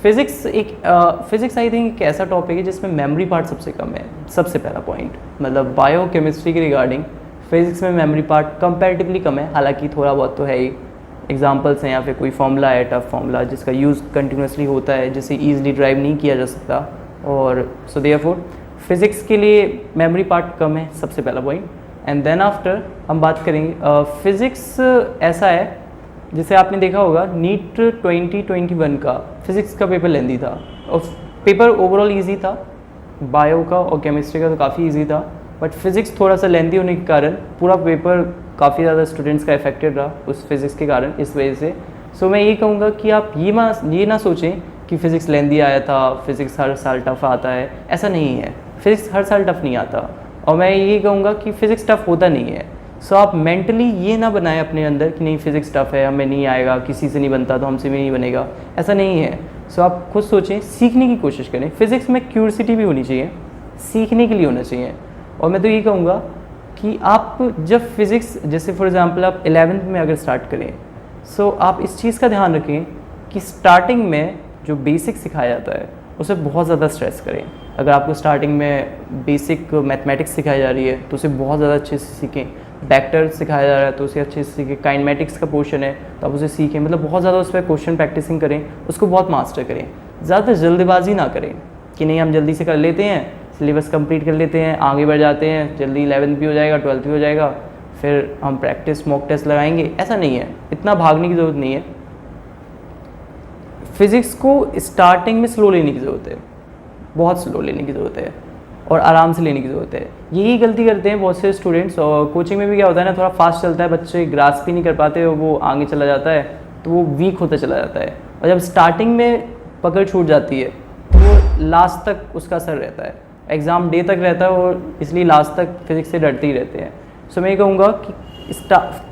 फिज़िक्स आई थिंक एक ऐसा टॉपिक है जिसमें मेमोरी पार्ट सबसे कम है, सबसे पहला पॉइंट। मतलब बायो केमिस्ट्री के रिगार्डिंग फिज़िक्स में मेमोरी पार्ट कंपैरेटिवली कम है, हालांकि थोड़ा बहुत तो है ही। एग्जांपल्स हैं या फिर कोई फॉर्मूला है, टफ फॉर्मूला जिसका यूज़ कंटिन्यूसली होता है, जिसे ईजिली ड्राइव नहीं किया जा सकता, और सो देयरफॉर फिज़िक्स के लिए मेमोरी पार्ट कम है, सबसे पहला पॉइंट। एंड देन आफ्टर हम बात करेंगे फिज़िक्स ऐसा है, जैसे आपने देखा होगा नीट 2021 का फिज़िक्स का पेपर लेंदी था और पेपर ओवरऑल इजी था, बायो का और केमिस्ट्री का तो काफ़ी इजी था, बट फिज़िक्स थोड़ा सा लेंदी होने के कारण पूरा पेपर काफ़ी ज़्यादा स्टूडेंट्स का इफेक्टेड रहा उस फिज़िक्स के कारण, इस वजह से। सो मैं ये कहूँगा कि आप ये ना सोचें कि फ़िज़िक्स लेंदी आया था, फ़िज़िक्स हर साल टफ आता है, ऐसा नहीं है। फ़िज़िक्स हर साल टफ नहीं आता, और मैं ये कहूँगा कि फ़िज़िक्स टफ होता नहीं है। सो आप मेंटली ये ना बनाएं अपने अंदर कि नहीं फ़िज़िक्स टफ है, हमें नहीं आएगा, किसी से नहीं बनता तो हमसे भी नहीं बनेगा, ऐसा नहीं है। सो आप खुद सोचें, सीखने की कोशिश करें। फ़िज़िक्स में क्यूरियोसिटी भी होनी चाहिए, सीखने के लिए होना चाहिए। और मैं तो ये कहूँगा कि आप जब फिज़िक्स, जैसे फॉर एग्ज़ाम्पल आप 11th में अगर स्टार्ट करें, सो आप इस चीज़ का ध्यान रखें कि स्टार्टिंग में जो बेसिक सिखाया जाता है उसे बहुत ज़्यादा स्ट्रेस करें। अगर आपको स्टार्टिंग में बेसिक मैथमेटिक्स सिखाई जा रही है तो उसे बहुत ज़्यादा अच्छे से सीखें। वेक्टर सिखाया जा रहा है तो उसे अच्छे से सीखें। काइनेमेटिक्स का पोर्शन है तो आप उसे सीखें, मतलब बहुत ज़्यादा उस पर क्वेश्चन प्रैक्टिसिंग करें, उसको बहुत मास्टर करें। ज़्यादा जल्दबाजी ना करें कि नहीं हम जल्दी से कर लेते हैं, सिलेबस कंप्लीट कर लेते हैं, आगे बढ़ जाते हैं, जल्दी 11th भी हो जाएगा, 12th भी हो जाएगा, फिर हम प्रैक्टिस मॉक टेस्ट लगाएंगे, ऐसा नहीं है। इतना भागने की ज़रूरत नहीं है। फिज़िक्स को स्टार्टिंग में स्लो लेने की ज़रूरत है, बहुत स्लो लेने की ज़रूरत है और आराम से लेने की ज़रूरत है। यही गलती करते हैं बहुत से स्टूडेंट्स। और कोचिंग में भी क्या होता है ना, थोड़ा फास्ट चलता है, बच्चे ग्रास्प ही नहीं कर पाते और वो आगे चला जाता है, तो वो वीक होता चला जाता है। और जब स्टार्टिंग में पकड़ छूट जाती है तो वो लास्ट तक उसका असर रहता है, एग्ज़ाम डे तक रहता है, और इसलिए लास्ट तक फिज़िक्स से डरते ही रहते हैं। सो मैं ये कहूँगा कि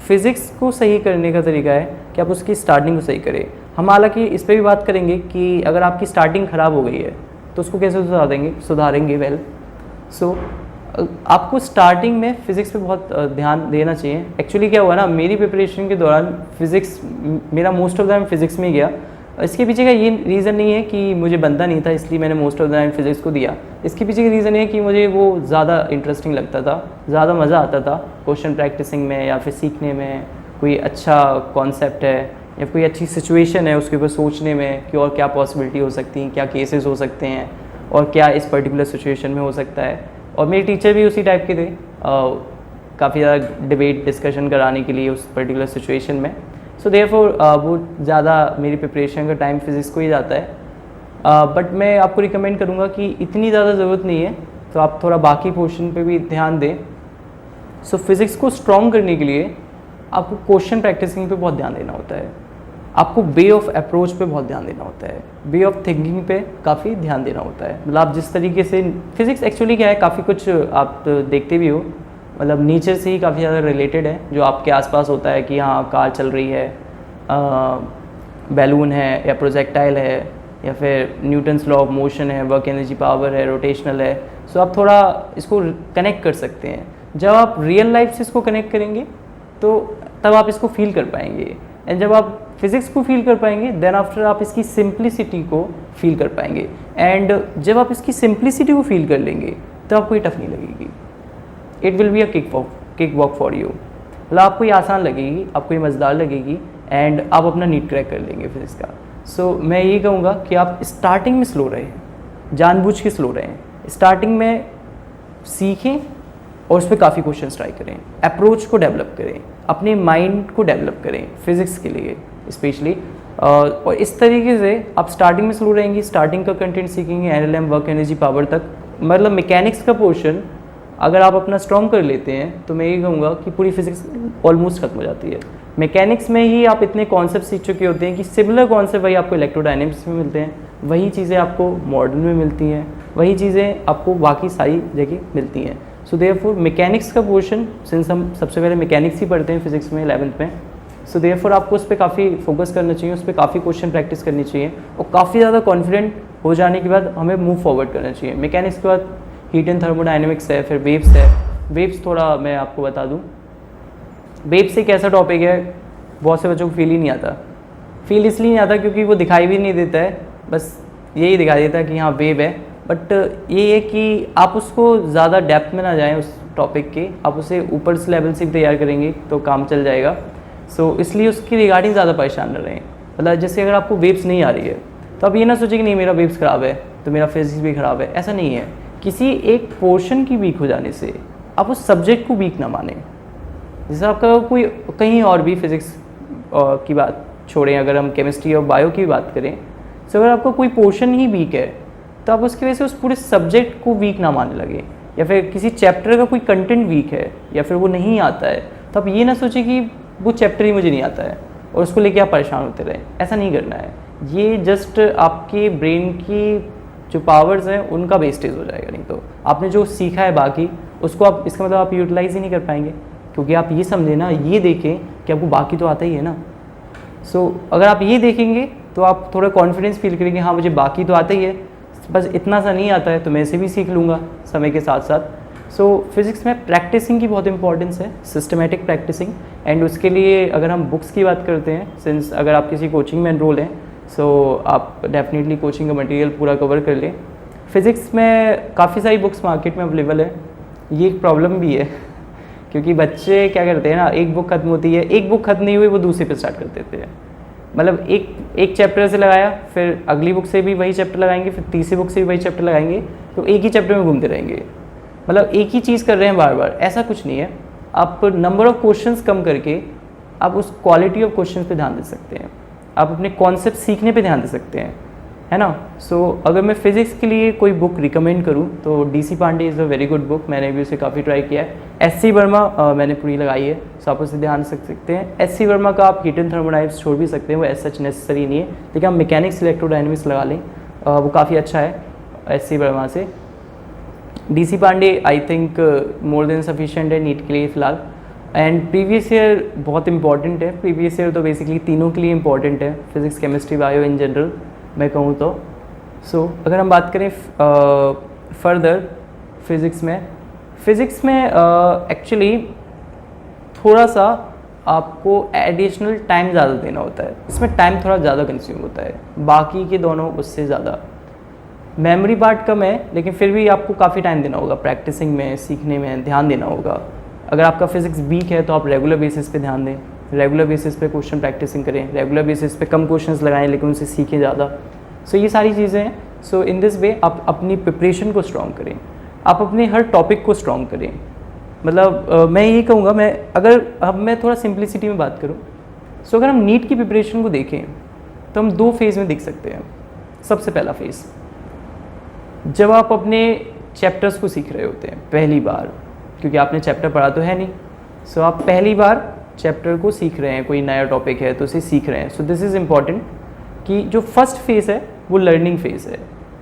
फिज़िक्स को सही करने का तरीका है कि आप उसकी स्टार्टिंग को सही करें। हम हालांकि इस पर भी बात करेंगे कि अगर आपकी स्टार्टिंग ख़राब हो गई है तो उसको कैसे सुधारेंगे। वेल आपको स्टार्टिंग में फ़िज़िक्स पे बहुत ध्यान देना चाहिए। एक्चुअली क्या हुआ ना, मेरी प्रिपरेशन के दौरान फ़िज़िक्स मेरा most of the time physics में गया। इसके पीछे का ये रीज़न नहीं है कि मुझे बनता नहीं था इसलिए मैंने most of the time physics को दिया। इसके पीछे का रीज़न है कि मुझे वो ज़्यादा इंटरेस्टिंग लगता था, ज़्यादा मज़ा आता था क्वेश्चन प्रैक्टिसिंग में, या फिर सीखने में कोई अच्छा कॉन्सेप्ट है या कोई अच्छी सिचुएशन है उसके ऊपर सोचने में कि और क्या पॉसिबिलिटी हो सकती हैं, क्या केसेस हो सकते हैं और क्या इस पर्टिकुलर सिचुएशन में हो सकता है। और मेरे टीचर भी उसी टाइप के थे, काफ़ी ज़्यादा डिबेट डिस्कशन कराने के लिए उस पर्टिकुलर सिचुएशन में। सो देयरफॉर वो ज़्यादा मेरी प्रिपरेशन का टाइम फिज़िक्स को ही जाता है। बट मैं आपको रिकमेंड करूँगा कि इतनी ज़्यादा ज़रूरत नहीं है, तो आप थोड़ा बाकी पोर्शन पे भी ध्यान दें। सो फिज़िक्स को स्ट्रॉन्ग करने के लिए आपको क्वेश्चन प्रैक्टिसिंग पे बहुत ध्यान देना होता है, आपको वे ऑफ अप्रोच पे बहुत ध्यान देना होता है, वे ऑफ थिंकिंग पे काफ़ी ध्यान देना होता है। मतलब आप जिस तरीके से फिज़िक्स एक्चुअली क्या है, काफ़ी कुछ आप देखते भी हो, मतलब नेचर से ही काफ़ी ज़्यादा रिलेटेड है। जो आपके आसपास होता है कि हाँ कार चल रही है, बैलून है या प्रोजेक्टाइल है, या फिर न्यूटन्स लॉ ऑफ मोशन है, वर्क एनर्जी पावर है, रोटेशनल है। सो आप थोड़ा इसको कनेक्ट कर सकते हैं। जब आप रियल लाइफ से इसको कनेक्ट करेंगे तो तब आप इसको फील कर पाएंगे, एंड जब आप फिज़िक्स को फील कर पाएंगे देन आफ्टर आप इसकी सिंप्लिसिटी को फील कर पाएंगे। एंड जब आप इसकी सिंप्लिसिटी को फील कर लेंगे तो आपको ये टफ नहीं लगेगी। It will be a kick walk for you. मतलब आपको ये आसान लगेगी, आपको ये मज़ेदार लगेगी, एंड आप अपना नीट क्रैक कर लेंगे फिज़िक्स का। सो मैं ये कहूँगा कि आप स्टार्टिंग में स्लो रहें, जानबूझ के स्लो रहें। स्टार्टिंग में सीखें और उस पर काफ़ी क्वेश्चन ट्राई करें, अप्रोच को डेवलप करें, अपने माइंड को डेवलप करें फिज़िक्स के लिए स्पेशली। और इस तरीके से आप स्टार्टिंग में स्लो रहेंगे, स्टार्टिंग का कंटेंट सीखेंगे, एनएलएम, वर्क एनर्जी पावर तक। मतलब मैकेनिक्स का पोर्शन अगर आप अपना स्ट्रॉन्ग कर लेते हैं तो मैं ये कहूँगा कि पूरी फिज़िक्स ऑलमोस्ट खत्म हो जाती है। मैकेनिक्स में ही आप इतने कॉन्सेप्ट सीख चुके होते हैं कि सिमिलर कॉन्सेप्ट वही आपको इलेक्ट्रोडायनेमिक्स में मिलते हैं, वही चीज़ें आपको मॉडल में मिलती हैं, वही चीज़ें आपको बाकी सारी जगह मिलती हैं। सो देयरफॉर मैकेनिक्स का पोर्शन, सिंस हम सबसे पहले मैकेनिक्स ही पढ़ते हैं फिज़िक्स में 11th में, सो देयरफॉर आपको उस पर काफ़ी फोकस करना चाहिए, उस पर काफ़ी क्वेश्चन प्रैक्टिस करनी चाहिए, और काफ़ी ज़्यादा कॉन्फिडेंट हो जाने के बाद हमें मूव फॉरवर्ड करना चाहिए। मैकेनिक्स के बाद हीट एंड थर्मोडायनेमिक्स है, फिर वेव्स है। वेव्स थोड़ा मैं आपको बता दूं, वेव्स एक ऐसा टॉपिक है बहुत से बच्चों को फील ही नहीं आता। फील इसलिए नहीं आता क्योंकि वो दिखाई भी नहीं देता है, बस यही दिखाई देता है कि हाँ वेव है। बट ये है कि आप उसको ज़्यादा डेप्थ में ना जाएं उस टॉपिक के, आप उसे ऊपर से लेवल से भी तैयार करेंगे तो काम चल जाएगा। सो इसलिए उसकी रिगार्डिंग ज़्यादा परेशान न रहें। मतलब जैसे अगर आपको वेव्स नहीं आ रही है तो आप ये ना सोचें कि नहीं मेरा वेव्स ख़राब है तो मेरा फिजिक्स भी ख़राब है, ऐसा नहीं है। किसी एक पोर्शन की वीक हो जाने से आप उस सब्जेक्ट को वीक ना माने। जैसे आपका कोई कहीं और भी फिज़िक्स की बात छोड़ें, अगर हम केमिस्ट्री और बायो की बात करें, तो अगर आपका कोई पोर्शन ही वीक है तो आप उसकी वजह से उस पूरे सब्जेक्ट को वीक ना मानने लगे, या फिर किसी चैप्टर का कोई कंटेंट वीक है या फिर वो नहीं आता है तो आप ये ना सोचें कि वो चैप्टर ही मुझे नहीं आता है और उसको लेके आप परेशान होते रहें। ऐसा नहीं करना है। ये जस्ट आपके ब्रेन की जो पावर्स हैं उनका वेस्टेज हो जाएगा। नहीं तो आपने जो सीखा है बाकी उसको आप, इसका मतलब आप यूटिलाइज़ ही नहीं कर पाएंगे, क्योंकि आप ये समझें ना, ये देखें कि आपको बाकी तो आता ही है ना। सो अगर आप ये देखेंगे तो आप थोड़ा कॉन्फिडेंस फील करेंगे, हाँ मुझे बाकी तो आता ही है, बस इतना सा नहीं आता है तो मैं इसे भी सीख लूँगा समय के साथ साथ। सो फिज़िक्स में प्रैक्टिसिंग की बहुत इंपॉर्टेंस है, सिस्टमेटिक प्रैक्टिसिंग। एंड उसके लिए अगर हम बुक्स की बात करते हैं, सिंस अगर आप किसी कोचिंग में एनरोल हैं सो आप डेफिनेटली कोचिंग का मटेरियल पूरा कवर कर लें। फ़िज़िक्स में काफ़ी सारी बुक्स मार्केट में अवेलेबल है। ये एक प्रॉब्लम भी है क्योंकि बच्चे क्या करते हैं ना, एक बुक खत्म होती है, एक बुक खत्म नहीं हुई वो दूसरे पे स्टार्ट कर देते हैं। मतलब एक चैप्टर से लगाया, फिर अगली बुक से भी वही चैप्टर लगाएंगे, फिर तीसरी बुक से भी वही चैप्टर लगाएंगे, तो एक ही चैप्टर में घूमते रहेंगे। मतलब एक ही चीज़ कर रहे हैं बार बार, ऐसा कुछ नहीं है। आप नंबर ऑफ़ क्वेश्चंस कम करके आप उस क्वालिटी ऑफ क्वेश्चंस पे ध्यान दे सकते हैं। आप अपने कॉन्सेप्ट सीखने पे ध्यान दे सकते हैं, है ना। सो अगर मैं फिज़िक्स के लिए कोई बुक रिकमेंड करूँ तो DC Pande is a very good book, मैंने भी उसे काफ़ी ट्राई किया है। SC वर्मा मैंने पूरी लगाई है, सो आप उसे ध्यान रख सकते हैं। SC वर्मा का आप हीट एंड थर्मोडाइनमिक्स छोड़ भी सकते हैं, वो एज सच नेसेसरी नहीं है, लेकिन आप मैकेनिक्स इलेक्ट्रोडाइनमिक्स लगा लें, वो काफ़ी अच्छा है SC वर्मा से। DC Pande I think more than sufficient है नीट के लिए फ़िलहाल। एंड प्रीवियस ईयर बहुत इंपॉर्टेंट है, प्रीवियस ईयर तो बेसिकली तीनों के लिए इंपॉर्टेंट है, physics chemistry bio in general मैं कहूँ तो। सो अगर हम बात करें फर्दर फिज़िक्स में एक्चुअली थोड़ा सा आपको एडिशनल टाइम ज़्यादा देना होता है, इसमें टाइम थोड़ा ज़्यादा कंज्यूम होता है, बाकी के दोनों उससे ज़्यादा। मेमोरी पार्ट कम है, लेकिन फिर भी आपको काफ़ी टाइम देना होगा, प्रैक्टिसिंग में, सीखने में ध्यान देना होगा। अगर आपका फिज़िक्स वीक है तो आप रेगुलर बेसिस पे ध्यान दें, रेगुलर बेसिस पे क्वेश्चन प्रैक्टिसिंग करें, रेगुलर बेसिस पे कम क्वेश्चंस लगाएं लेकिन उनसे सीखें ज़्यादा। सो ये सारी चीज़ें हैं। सो इन दिस वे आप अपनी प्रिपरेशन को स्ट्रॉन्ग करें, आप अपने हर टॉपिक को स्ट्रॉन्ग करें। मतलब मैं ये कहूँगा, अब मैं थोड़ा सिंप्लिसिटी में बात करूँ, सो अगर हम नीट की प्रिपरेशन को देखें तो हम 2 फेज़ में देख सकते हैं। सबसे पहला फेज़, जब आप अपने चैप्टर्स को सीख रहे होते हैं पहली बार, क्योंकि आपने चैप्टर पढ़ा तो है नहीं, सो आप पहली बार चैप्टर को सीख रहे हैं, कोई नया टॉपिक है तो उसे सीख रहे हैं। सो दिस इज़ इम्पॉर्टेंट कि जो फर्स्ट फेज़ है वो लर्निंग फेज़ है,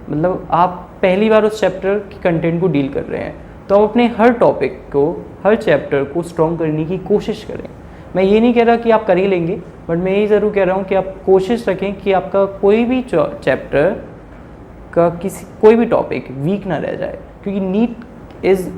मतलब आप पहली बार उस चैप्टर के कंटेंट को डील कर रहे हैं, तो आप अपने हर टॉपिक को, हर चैप्टर को स्ट्रॉन्ग करने की कोशिश करें। मैं ये नहीं कह रहा कि आप कर ही लेंगे, बट मैं ये ज़रूर कह रहा हूँ कि आप कोशिश रखें कि आपका कोई भी चैप्टर का कोई भी टॉपिक वीक ना रह जाए, क्योंकि NEET is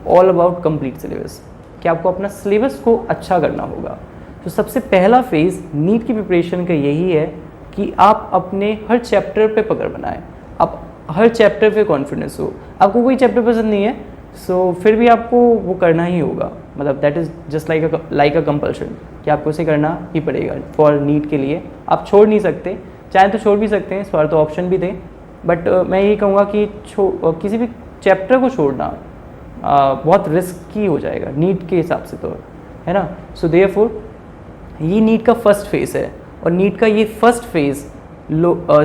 all about complete syllabus, कि आपको अपना सिलेबस को अच्छा करना होगा। तो सबसे पहला फेज़ नीट की प्रिपरेशन का यही है कि आप अपने हर चैप्टर पे पकड़ बनाएं, आप हर चैप्टर पे कॉन्फिडेंस हो। आपको कोई चैप्टर पसंद नहीं है, सो फिर भी आपको वो करना ही होगा, मतलब that is just like a compulsion, कि आपको उसे करना ही पड़ेगा फॉर नीट के लिए। आप छोड़ नहीं सकते, चाहे तो छोड़ भी सकते हैं, इस बार तो ऑप्शन भी दें, बट मैं यही कहूँगा कि किसी भी चैप्टर को छोड़ना बहुत रिस्की हो जाएगा नीट के हिसाब से, तो है ना। सो देयरफॉर ये नीट का फर्स्ट फेज़ है, और नीट का ये फर्स्ट फेज़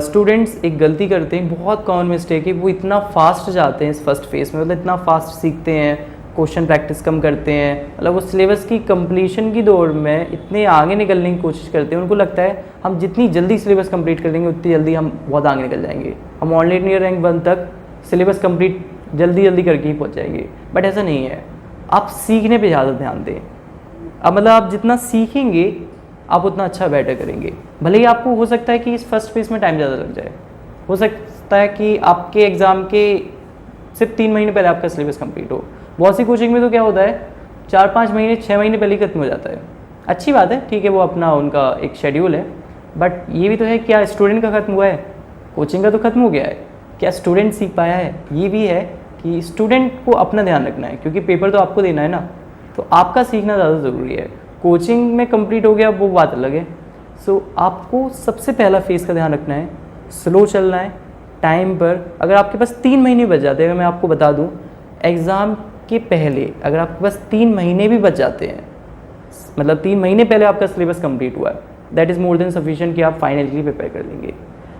स्टूडेंट्स एक गलती करते हैं, बहुत कॉमन मिस्टेक है, वो इतना फास्ट जाते हैं इस फर्स्ट फेज़ में, मतलब इतना फास्ट सीखते हैं, क्वेश्चन प्रैक्टिस कम करते हैं, मतलब वो सिलेबस की कंप्लीशन की दौड़ में इतने आगे निकलने की कोशिश करते हैं। उनको लगता है हम जितनी जल्दी सिलेबस कंप्लीट कर लेंगे उतनी जल्दी हम बहुत आगे निकल जाएंगे, हम ऑल इंडिया रैंक 1 तक सिलेबस कंप्लीट जल्दी करके ही पहुंच जाएंगे, बट ऐसा नहीं है। आप सीखने पे ज़्यादा ध्यान दें। अब मतलब आप जितना सीखेंगे आप उतना अच्छा बेटर करेंगे। भले ही आपको हो सकता है कि इस फर्स्ट फेज़ में टाइम ज़्यादा लग जाए, हो सकता है कि आपके एग्ज़ाम के सिर्फ 3 महीने पहले आपका सिलेबस कंप्लीट हो। बहुत सी कोचिंग में तो क्या होता है 4-5 महीने 6 महीने पहले ही खत्म हो जाता है। अच्छी बात है, ठीक है, वो अपना उनका एक शेड्यूल है, बट ये भी तो है, क्या स्टूडेंट का खत्म हुआ है? कोचिंग का तो खत्म हो गया है, क्या स्टूडेंट सीख पाया है? ये भी है कि स्टूडेंट को अपना ध्यान रखना है, क्योंकि पेपर तो आपको देना है ना, तो आपका सीखना ज़्यादा ज़रूरी है। कोचिंग में कंप्लीट हो गया वो बात अलग है। सो आपको सबसे पहला फेज़ का ध्यान रखना है, स्लो चलना है, टाइम पर। अगर आपके पास 3 महीने बच जाते हैं, अगर मैं आपको बता दूं, एग्ज़ाम के पहले अगर आपके पास 3 महीने भी बच जाते हैं, मतलब 3 महीने पहले आपका सिलेबस कंप्लीट हुआ है, that is more than sufficient कि आप फाइनली प्रिपेयर कर लेंगे।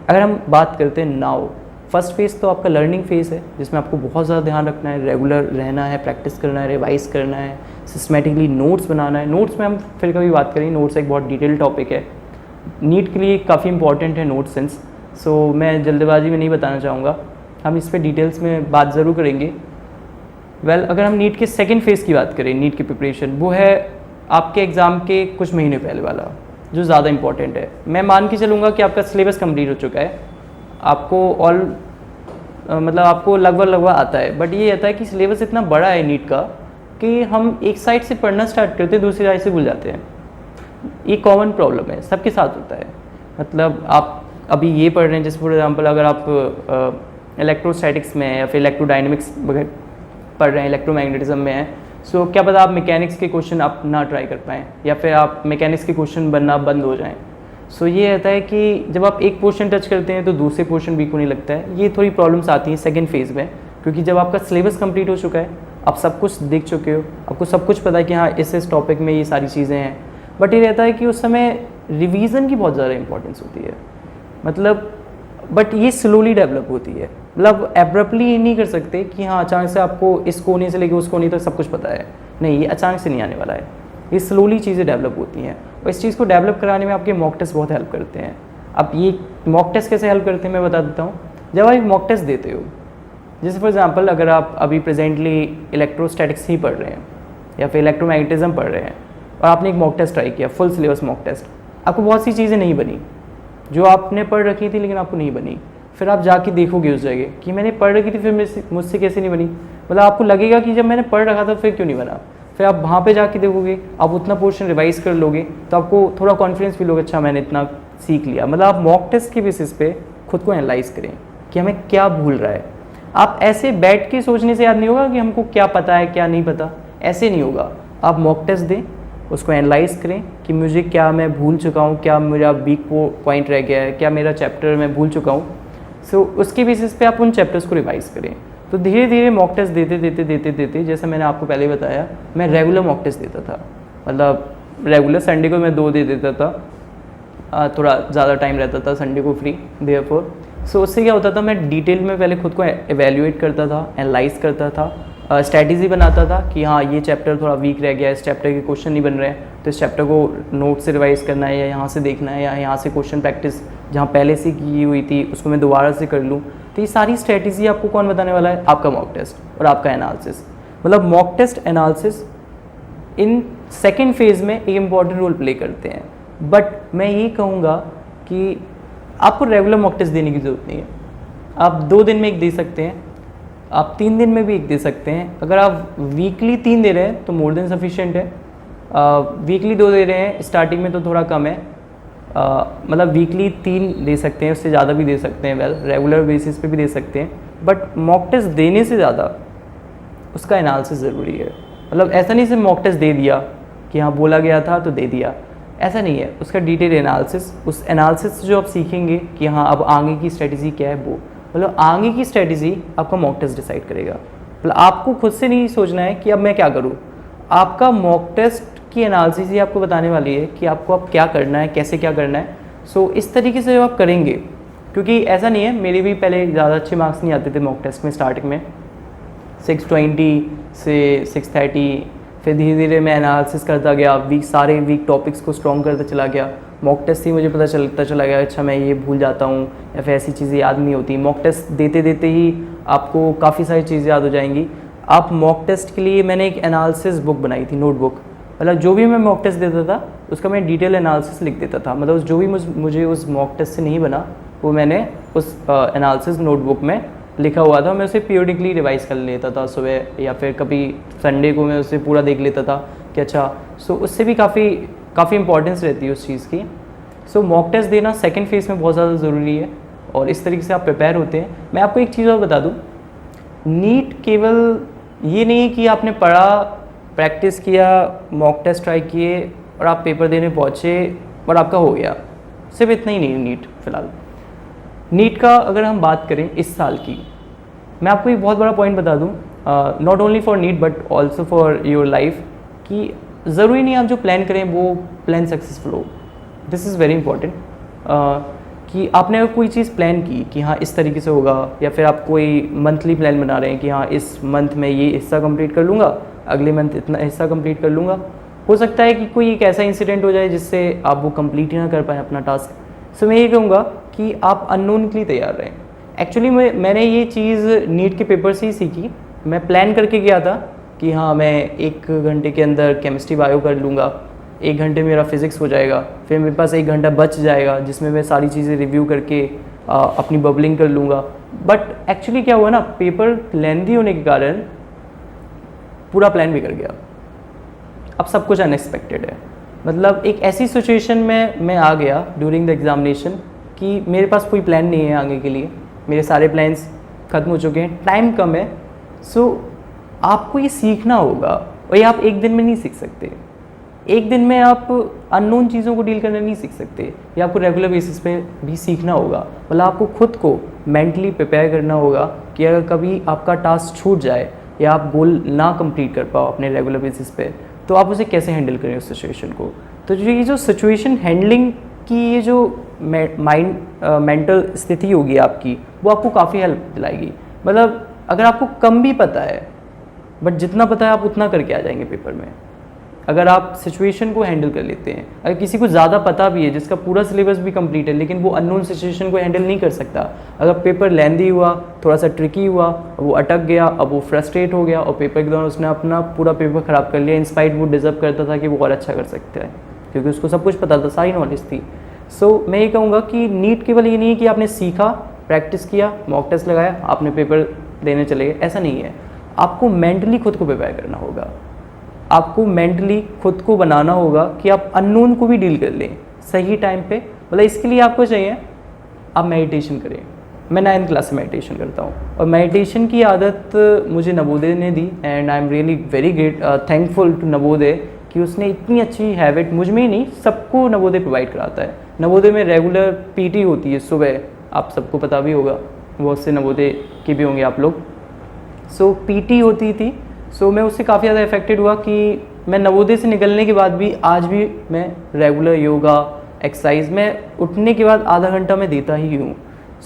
अगर हम बात करते हैं नाउ, फर्स्ट फेज़ तो आपका लर्निंग फेज़ है, जिसमें आपको बहुत ज़्यादा ध्यान रखना है, रेगुलर रहना है, प्रैक्टिस करना है, रिवाइज करना है, सिस्टमेटिकली नोट्स बनाना है। नोट्स में हम फिर कभी बात करेंगे, नोट्स एक बहुत डिटेल टॉपिक है, नीट के लिए काफ़ी इंपॉर्टेंट है नोट सेंस। सो मैं जल्दबाजी में नहीं बताना चाहूँगा, हम इस पर डिटेल्स में बात ज़रूर करेंगे। अगर हम नीट के सेकेंड फेज़ की बात करें, नीट की प्रिपरेशन, वो है आपके एग्ज़ाम के कुछ महीने पहले वाला, जो ज़्यादा इंपॉर्टेंट है। मैं मान के चलूँगा कि आपका सिलेबस कंप्लीट हो चुका है, आपको मतलब आपको लगभग आता है, बट ये आता है कि सिलेबस इतना बड़ा है नीट का कि हम एक साइड से पढ़ना स्टार्ट करते हैं, दूसरी साइड से भूल जाते हैं। ये कॉमन प्रॉब्लम है, सबके साथ होता है। मतलब आप अभी ये पढ़ रहे हैं, जैसे फॉर एग्जांपल अगर आप इलेक्ट्रोस्टैटिक्स में है या फिर इलेक्ट्रोडायनेमिक्स पढ़ रहे हैं, इलेक्ट्रोमैग्नेटिज्म में है, सो क्या पता आप मैकेनिक्स के क्वेश्चन आप ना ट्राई कर पाएँ, या फिर आप मैकेनिक्स के क्वेश्चन बनना बंद हो जाएँ। सो ये रहता है कि जब आप एक पोर्शन टच करते हैं तो दूसरे पोर्शन वीक होने लगता है। ये थोड़ी प्रॉब्लम्स आती हैं सेकंड फेज़ में, क्योंकि जब आपका सिलेबस कंप्लीट हो चुका है, आप सब कुछ देख चुके हो, आपको सब कुछ पता है कि हाँ इस टॉपिक में ये सारी चीज़ें हैं, बट ये रहता है कि उस समय रिवीजन की बहुत ज़्यादा इंपॉर्टेंस होती है, मतलब बट ये स्लोली डेवलप होती है, मतलब एब्रप्टली ये नहीं कर सकते कि हाँ अचानक से आपको इस कोने से लेकर उस कोने तक सब कुछ पता है, नहीं, ये अचानक से नहीं आने वाला है, ये स्लोली चीज़ें डेवलप होती हैं। और इस चीज़ को डेवलप कराने में आपके मॉक टेस्ट बहुत हेल्प करते हैं। अब ये मॉक टेस्ट कैसे हेल्प करते हैं मैं बता देता हूँ। जब आप एक मॉक टेस्ट देते हो, जैसे फॉर एग्जांपल अगर आप अभी प्रेजेंटली इलेक्ट्रोस्टैटिक्स ही पढ़ रहे हैं या फिर इलेक्ट्रोमैग्नेटिज्म पढ़ रहे हैं और आपने एक मॉक टेस्ट ट्राई किया, फुल सिलेबस मॉक टेस्ट, आपको बहुत सी चीज़ें नहीं बनी जो आपने पढ़ रखी थी लेकिन आपको नहीं बनी, फिर आप जाके देखोगे उस जगह कि मैंने पढ़ रखी थी फिर मुझसे कैसे नहीं बनी, मतलब आपको लगेगा कि जब मैंने पढ़ रखा था फिर क्यों नहीं बना। फिर आप वहाँ पे जाके देखोगे, आप उतना पोर्शन रिवाइज कर लोगे तो आपको थोड़ा कॉन्फिडेंस फील होगा, अच्छा मैंने इतना सीख लिया। मतलब आप मॉक टेस्ट के बेसिस पे खुद को एनालाइज करें कि हमें क्या भूल रहा है। आप ऐसे बैठ के सोचने से याद नहीं होगा कि हमको क्या पता है क्या नहीं पता, ऐसे नहीं होगा। आप मॉक टेस्ट दें, उसको एनालाइज करें कि मुझे क्या मैं भूल चुका हूँ, क्या मेरा वीक पॉइंट रह गया है, क्या मेरा चैप्टर मैं भूल चुका हूँ। सो उसके बेसिस पे आप उन चैप्टर्स को रिवाइज करें। तो धीरे धीरे मॉक टेस्ट देते जैसे मैंने आपको पहले बताया, मैं रेगुलर मॉक टेस्ट देता था, मतलब रेगुलर संडे को मैं 2 दे देता था, थोड़ा ज़्यादा टाइम रहता था संडे को फ्री, देयरफॉर सो उससे क्या होता था, मैं डिटेल में पहले खुद को एवेल्यूएट करता था, एनालाइज करता था, स्ट्रैटेजी बनाता था कि हाँ ये चैप्टर थोड़ा वीक रह गया है, इस चैप्टर के क्वेश्चन नहीं बन रहे हैं तो इस चैप्टर को नोट से रिवाइज करना है या यहाँ से देखना है या यहाँ से क्वेश्चन प्रैक्टिस जहाँ पहले से की हुई थी उसको मैं दोबारा से कर लूँ। तो ये सारी स्ट्रैटेजी आपको कौन बताने वाला है, आपका मॉक टेस्ट और आपका एनालिसिस। मतलब mock test analysis in second phase में एक इम्पॉर्टेंट रोल प्ले करते हैं। बट मैं ये कहूँगा कि आपको रेगुलर मॉक टेस्ट देने की ज़रूरत नहीं है। आप 2 दिन में एक दे सकते हैं, आप 3 दिन में भी एक दे सकते हैं। अगर आप वीकली 3 दे रहे हैं तो मोर देन सफिशिएंट है। वीकली 2 दे रहे हैं स्टार्टिंग में तो थोड़ा कम है, मतलब वीकली 3 दे सकते हैं, उससे ज़्यादा भी दे सकते हैं, वेल रेगुलर बेसिस पे भी दे सकते हैं। बट मॉक टेस्ट देने से ज़्यादा उसका एनालिसिस ज़रूरी है। मतलब ऐसा नहीं सिर्फ मॉक टेस्ट दे दिया कि हाँ बोला गया था तो दे दिया, ऐसा नहीं है। उसका डिटेल एनालिसिस, उस एनालिसिस जो आप सीखेंगे कि हाँ अब आगे की स्ट्रेटजी क्या है, वो मतलब आगे की स्ट्रेटजी आपका मॉक टेस्ट डिसाइड करेगा। मतलब आपको खुद से नहीं सोचना है कि अब मैं क्या करूँ, आपका मॉक टेस्ट की एनालिसिस ही आपको बताने वाली है कि आपको अब क्या करना है, कैसे क्या करना है। सो इस तरीके से जब आप करेंगे, क्योंकि ऐसा नहीं है, मेरे भी पहले ज़्यादा अच्छे मार्क्स नहीं आते थे मॉक टेस्ट में स्टार्टिंग में, 620 से 630, फिर धीरे धीरे मैं एनालिसिस करता गया, सारे वीक टॉपिक्स को स्ट्रॉन्ग करता चला गया। मॉक टेस्ट ही मुझे पता चलता चला गया, अच्छा मैं ये भूल जाता हूँ या फिर ऐसी चीज़ें याद नहीं होती। मॉक टेस्ट देते देते ही आपको काफ़ी सारी चीज़ें याद हो जाएंगी। आप मॉक टेस्ट के लिए मैंने एक एनालिसिस बुक बनाई थी, नोटबुक, मतलब जो भी मैं मॉक टेस्ट देता था उसका मैं डिटेल एनालिसिस लिख देता था। मतलब जो भी मुझे उस मॉक टेस्ट से नहीं बना वो मैंने उस एनालिसिस नोटबुक में लिखा हुआ था। मैं उसे पीरियडिकली रिवाइज़ कर लेता था सुबह, या फिर कभी संडे को मैं उसे पूरा देख लेता था कि अच्छा। सो उससे भी काफ़ी इंपॉर्टेंस रहती है उस चीज़ की। सो मॉक टेस्ट देना सेकंड फेज़ में बहुत ज़्यादा ज़रूरी है और इस तरीके से आप प्रिपेयर होते हैं। मैं आपको एक चीज़ और बता दूँ, नीट केवल ये नहीं है कि आपने पढ़ा, प्रैक्टिस किया, मॉक टेस्ट ट्राई किए और आप पेपर देने पहुँचे और आपका हो गया, सिर्फ इतना ही नहीं है नीट। फ़िलहाल नीट का अगर हम बात करें इस साल की, मैं आपको एक बहुत बड़ा पॉइंट बता दूं, not only for NEET but also for your life, कि ज़रूरी नहीं आप जो प्लान करें वो प्लान सक्सेसफुल हो। दिस इज़ वेरी इंपॉर्टेंट कि आपने अगर कोई चीज़ प्लान की कि हाँ इस तरीके से होगा, या फिर आप कोई मंथली प्लान बना रहे हैं कि हाँ इस मंथ में ये हिस्सा कंप्लीट कर लूँगा, अगले मंथ इतना हिस्सा कंप्लीट कर लूँगा। हो सकता है कि कोई एक ऐसा इंसिडेंट हो जाए जिससे आप वो कंप्लीट ही ना कर पाएँ अपना टास्क। सो मैं ये कहूँगा कि आप अननोन के लिए तैयार रहें। एक्चुअली मैंने ये चीज़ नीट के पेपर से ही सीखी। मैं प्लान करके गया था कि हाँ मैं 1 घंटे के अंदर केमिस्ट्री बायो कर लूँगा, 1 घंटे मेरा फिज़िक्स हो जाएगा, फिर मेरे पास 1 घंटा बच जाएगा जिसमें मैं सारी चीज़ें रिव्यू करके अपनी बबलिंग कर लूँगा। बट एक्चुअली क्या हुआ ना, पेपर लेंथी होने के कारण पूरा प्लान बिगड़ गया। अब सब कुछ अनएक्सपेक्टेड है। मतलब एक ऐसी सिचुएशन में मैं आ गया ड्यूरिंग द एग्जामिनेशन कि मेरे पास कोई प्लान नहीं है आगे के लिए, मेरे सारे प्लान्स ख़त्म हो चुके हैं, टाइम कम है। सो आपको ये सीखना होगा और ये आप एक दिन में नहीं सीख सकते। एक दिन में आप अननोन चीज़ों को डील करना नहीं सीख सकते, ये आपको रेगुलर बेसिस पे भी सीखना होगा। मतलब आपको खुद को मेंटली प्रिपेयर करना होगा कि अगर कभी आपका टास्क छूट जाए या आप गोल ना कंप्लीट कर पाओ अपने रेगुलर बेसिस पे, तो आप उसे कैसे हैंडल करें उस सिचुएशन को। तो जो ये जो सिचुएशन हैंडलिंग की ये जो माइंड मेंटल स्थिति होगी आपकी, वो आपको काफ़ी हेल्प दिलाएगी। मतलब अगर आपको कम भी पता है, बट जितना पता है आप उतना करके आ जाएंगे पेपर में, अगर आप सिचुएशन को हैंडल कर लेते हैं। अगर किसी को ज़्यादा पता भी है, जिसका पूरा सिलेबस भी कंप्लीट है, लेकिन वो अननोन सिचुएशन को हैंडल नहीं कर सकता, अगर पेपर लेंदी हुआ, थोड़ा सा ट्रिकी हुआ, वो अटक गया, अब वो फ्रस्ट्रेट हो गया और पेपर के दौरान उसने अपना पूरा पेपर ख़राब कर लिया, इंस्पाइट वो डिज़र्व करता था कि वो और अच्छा कर सकता है, क्योंकि उसको सब कुछ पता था, सारी नॉलेज थी। सो मैं ये कहूँगा कि नीट केवल ये नहीं है कि आपने सीखा, प्रैक्टिस किया, मॉक टेस्ट लगाया, आपने पेपर देने चले गए, ऐसा नहीं है। आपको मेंटली खुद को प्रिपेयर करना होगा, आपको मेंटली खुद को बनाना होगा कि आप अननोन को भी डील कर लें सही टाइम पे। मतलब इसके लिए आपको चाहिए आप मेडिटेशन करें। मैं 9th क्लास से मेडिटेशन करता हूँ और मेडिटेशन की आदत मुझे नवोदय ने दी, and I am really very great thankful to Navodaya कि उसने इतनी अच्छी हैबिट मुझ में ही नहीं, सबको नवोदय प्रोवाइड कराता है। नवोदय में रेगुलर पीटी होती है सुबह, आप सबको पता भी होगा, बहुत से नवोदय के भी होंगे आप लोग। सो पीटी होती थी। सो मैं उससे काफ़ी ज़्यादा इफेक्टेड हुआ कि मैं नवोदय से निकलने के बाद भी आज भी मैं रेगुलर योगा एक्सरसाइज में उठने के बाद आधा घंटा मैं देता ही हूँ।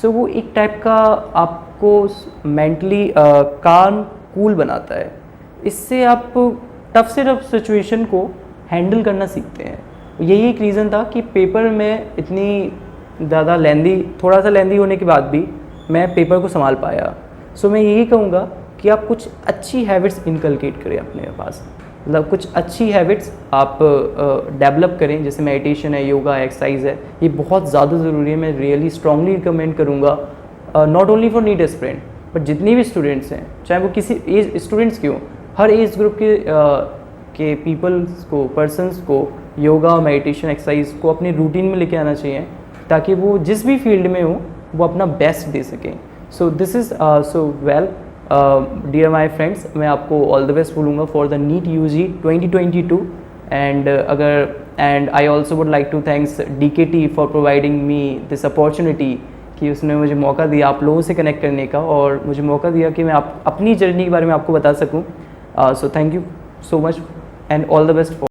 सो वो एक टाइप का आपको मेंटली काम कूल बनाता है। इससे आप टफ से टफ सिचुएशन को हैंडल करना सीखते हैं। यही एक रीज़न था कि पेपर में इतनी ज़्यादा लेंदी, थोड़ा सा लेंदी होने के बाद भी मैं पेपर को संभाल पाया। सो मैं यही कहूँगा कि आप कुछ अच्छी हैबिट्स इनकलकेट करें अपने पास, मतलब कुछ अच्छी हैबिट्स आप डेवलप करें, जैसे मेडिटेशन है, योगा, एक्सरसाइज है, ये बहुत ज़्यादा ज़रूरी है। मैं रियली स्ट्रांगली रिकमेंड करूँगा, not only for NEET aspirant but जितने भी स्टूडेंट्स हैं, चाहे वो किसी एज स्टूडेंट्स क्यों, हर एज ग्रुप के पीपल्स को, पर्सनस को योगा, मेडिटेशन, एक्सरसाइज को अपने रूटीन में लेके आना चाहिए, ताकि वो जिस भी फील्ड में हो वो अपना बेस्ट दे सकें। So this is so well dear my friends, मैं आपको ऑल द बेस्ट बोलूँगा for the NEET UG 2022 and I also would like to thanks DKT for providing me this opportunity कि उसने मुझे मौका दिया आप लोगों से कनेक्ट करने का और मुझे मौका दिया कि मैं अपनी जर्नी के बारे में आपको बता सकूँ। So thank you so much and all the best for